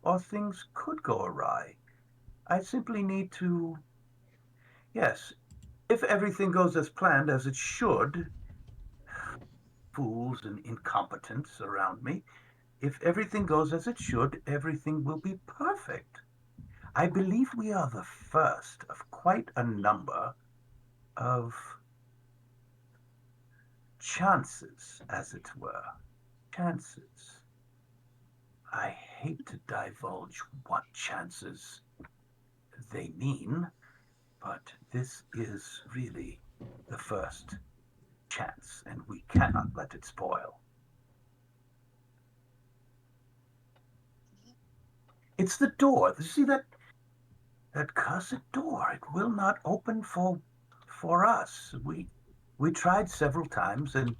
or things could go awry. I simply need to, yes, if everything goes as planned, as it should, fools and incompetents around me, if everything goes as it should, everything will be perfect. I believe we are the first of quite a number of chances, as it were. Chances. I hate to divulge what chances they mean, but this is really the first chance, and we cannot let it spoil. It's the door. You see that cursed door? It will not open for us. We tried several times, and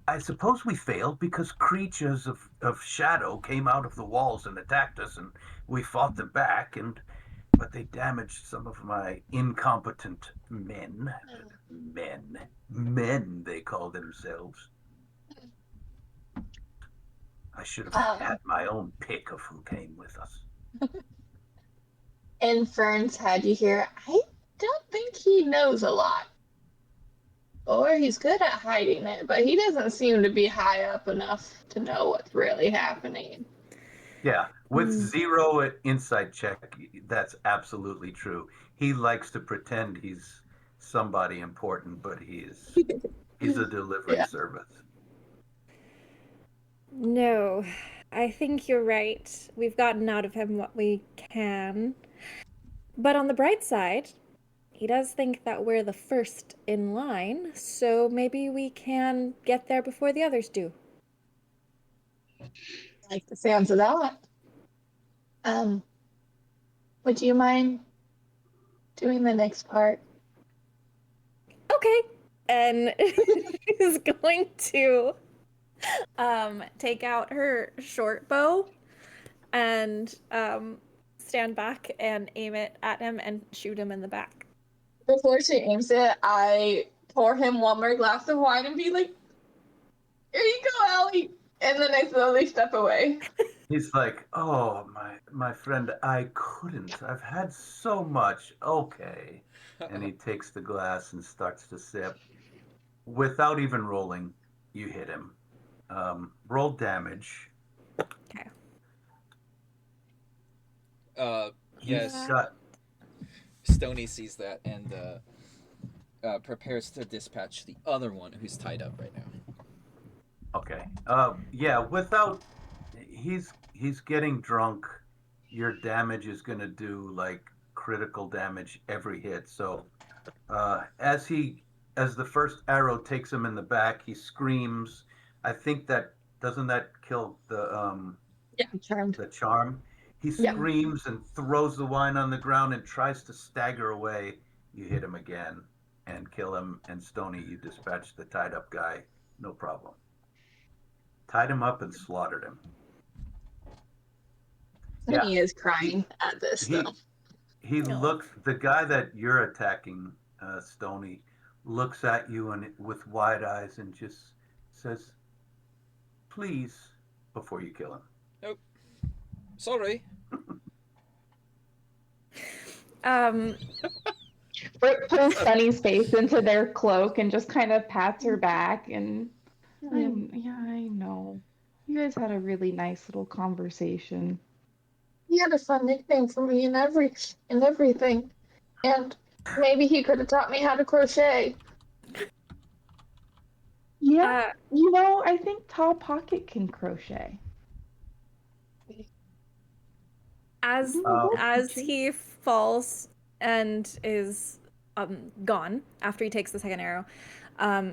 I suppose we failed because creatures of shadow came out of the walls and attacked us, and we fought them back, but they damaged some of my incompetent men. Men, they call themselves. I should have had my own pick of who came with us. In Fern's head, you hear, I don't think he knows a lot. Or he's good at hiding it, but he doesn't seem to be high up enough to know what's really happening. Yeah, with zero insight check, that's absolutely true. He likes to pretend he's somebody important, but he's a delivery Yeah. service. No, I think you're right. We've gotten out of him what we can. But on the bright side, he does think that we're the first in line, so maybe we can get there before the others do. Like the sounds of that. Would you mind doing the next part? Okay. And she's going to take out her short bow and stand back and aim it at him and shoot him in the back. Before she aims it, I pour him one more glass of wine and be like, here you go, Allie. And then I slowly step away. He's like, oh, my friend, I couldn't. I've had so much. Okay. And he takes the glass and starts to sip. Without even rolling, you hit him. Roll damage. Okay. Yes. Got, Stony sees that and prepares to dispatch the other one who's tied up right now. okay. Yeah, without he's getting drunk. Your damage is gonna do like critical damage every hit. So as the first arrow takes him in the back, he screams. I think that doesn't that kill Yeah, I'm charmed. the charm? He Yeah. screams and throws the wine on the ground and tries to stagger away. You hit him again and kill him. And Stony, you dispatched the tied up guy. No problem. Tied him up and slaughtered him. And he is crying at this, He though. he No. looks. The guy that you're attacking, Stony, looks at you and with wide eyes and just says, please, before you kill him. Nope. Sorry. Britt pulls Sunny's face into their cloak and just kind of pats her back. And I know. You guys had a really nice little conversation. He had a fun nickname for me and everything. And maybe he could have taught me how to crochet. Yeah, I think Top Pocket can crochet. As he falls and is gone after he takes the second arrow,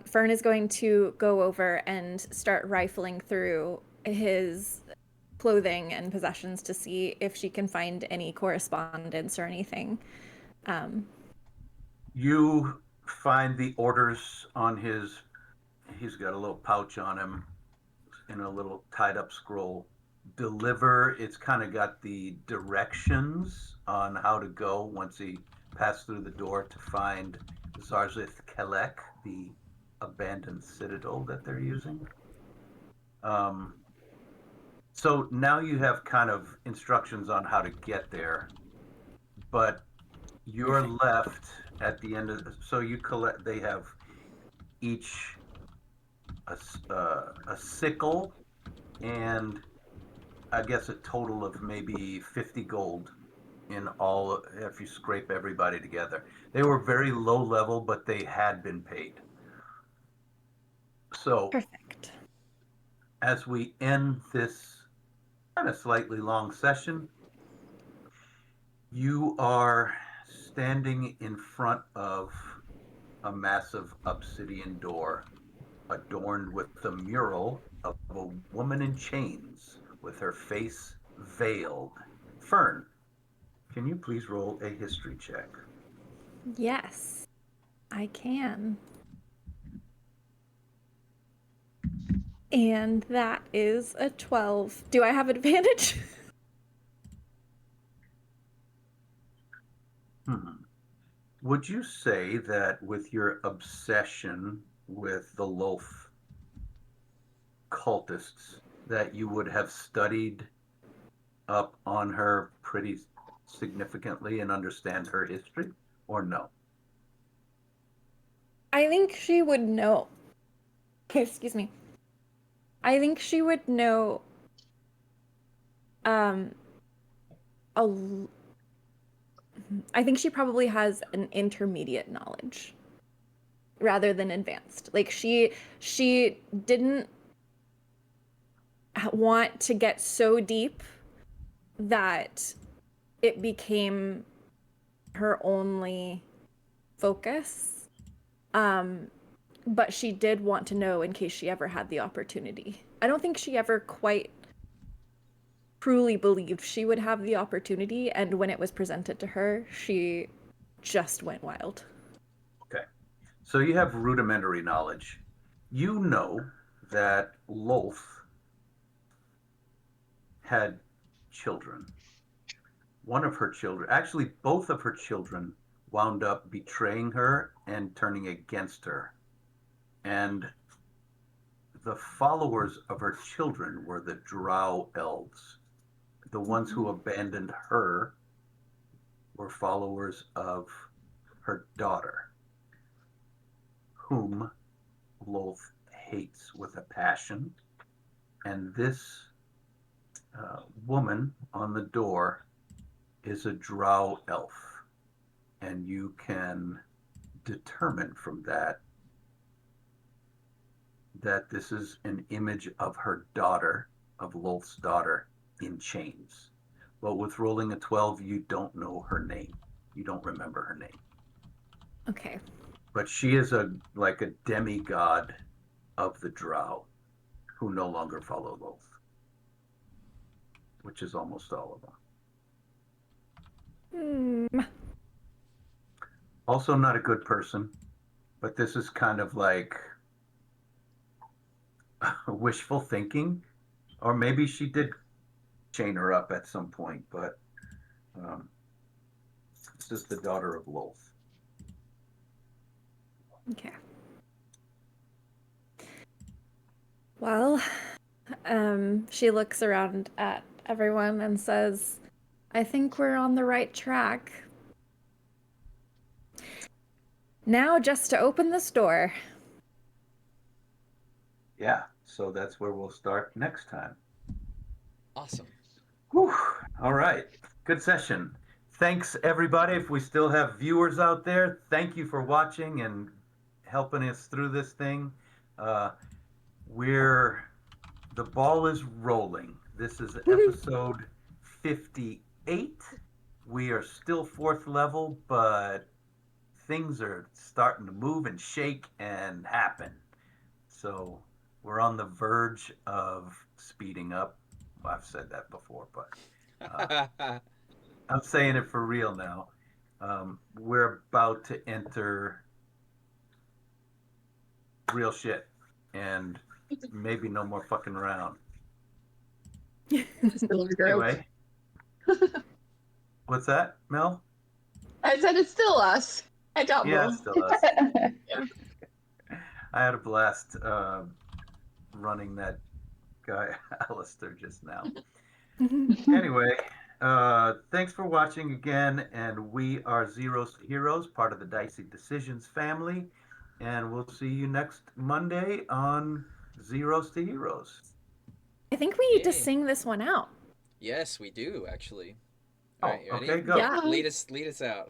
Fern is going to go over and start rifling through his clothing and possessions to see if she can find any correspondence or anything. You find the orders on he's got a little pouch on him in a little tied up scroll. Deliver, it's kind of got the directions on how to go once he passed through the door to find Zarzith Kelek, the abandoned citadel that they're using. So now you have kind of instructions on how to get there, but you're left at the end of so you collect. They have each a sickle and I guess a total of maybe 50 gold in all if you scrape everybody together. They were very low level, but they had been paid. So Perfect. as we end this kind of slightly long session, you are standing in front of a massive obsidian door adorned with the mural of a woman in chains with her face veiled. Fern, can you please roll a history check? Yes, I can. And that is a 12. Do I have advantage? Would you say that with your obsession with the loaf cultists, that you would have studied up on her pretty significantly and understand her history, or no? I think she would know. Excuse me. I think she would know I think she probably has an intermediate knowledge rather than advanced. Like she didn't want to get so deep that it became her only focus. But she did want to know in case she ever had the opportunity. I don't think she ever quite truly believed she would have the opportunity, and when it was presented to her, she just went wild. Okay. So you have rudimentary knowledge. You know that Lolth had children. One of her children, actually, both of her children, wound up betraying her and turning against her. And the followers of her children were the Drow elves. The ones who abandoned her were followers of her daughter, whom Lolth hates with a passion. And this woman on the door is a drow elf. And you can determine from that that this is an image of her daughter, of Lolth's daughter, in chains. But with rolling a 12, you don't know her name. You don't remember her name. Okay. But she is like a demigod of the drow who no longer follow Lolth, which is almost all of them. Also not a good person, but this is kind of like wishful thinking, or maybe she did chain her up at some point, but this is the daughter of Lolth. Okay. Well, She looks around at everyone and says, I think we're on the right track. Now, just to open this door. Yeah, so that's where we'll start next time. Awesome. Whew. All right. Good session. Thanks, everybody. If we still have viewers out there, thank you for watching and helping us through this thing. The ball is rolling. This is episode 58. We are still 4th level, but things are starting to move and shake and happen. So we're on the verge of speeding up. Well, I've said that before, but I'm saying it for real now. We're about to enter real shit and maybe no more fucking around. Anyway, what's that, Mel? I said it's still us. I got Yeah, both. it's still us. I had a blast running that guy Alister just now. Anyway, thanks for watching again, and we are Zeros to Heroes, part of the Dicey Decisions family, and we'll see you next Monday on Zeros to Heroes. I think we need to Yay. sing this one out. Yes, we do actually. Oh, All right, you ready? okay, go. Yeah. Lead us out.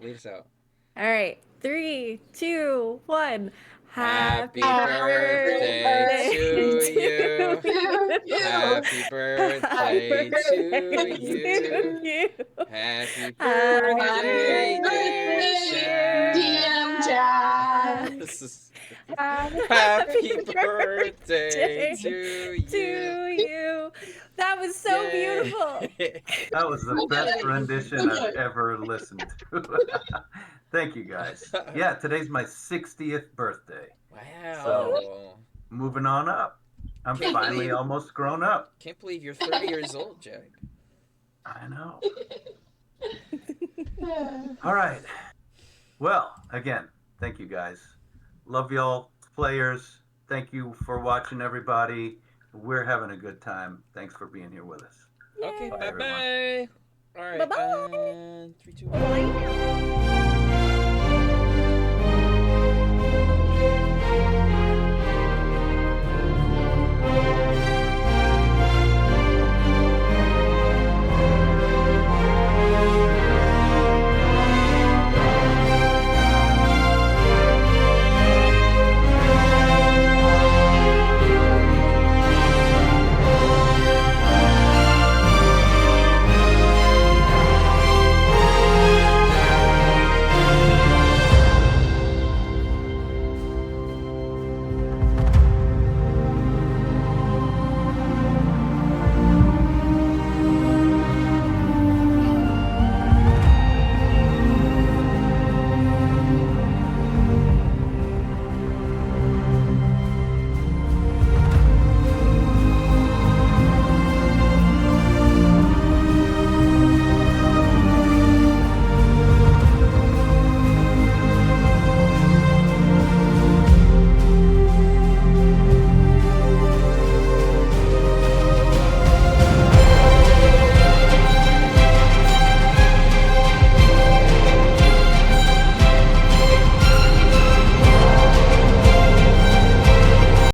All right, 3, 2, 1. Happy birthday to you. Happy birthday to you. Happy birthday, dear DM Jack. Happy birthday to you. That was so Yay. beautiful. That was the best rendition I've ever listened to. Thank you, guys. Yeah, today's my 60th birthday. Wow. So, moving on up. I'm Can't finally believe- almost grown up. Can't believe you're 30 years old, Jack. I know. All right. Well, again, thank you, guys. Love y'all, players. Thank you for watching, everybody. We're having a good time. Thanks for being here with us. Okay, Bye, bye-bye. everyone. All right, Bye-bye. 3, 2, 1. Bye.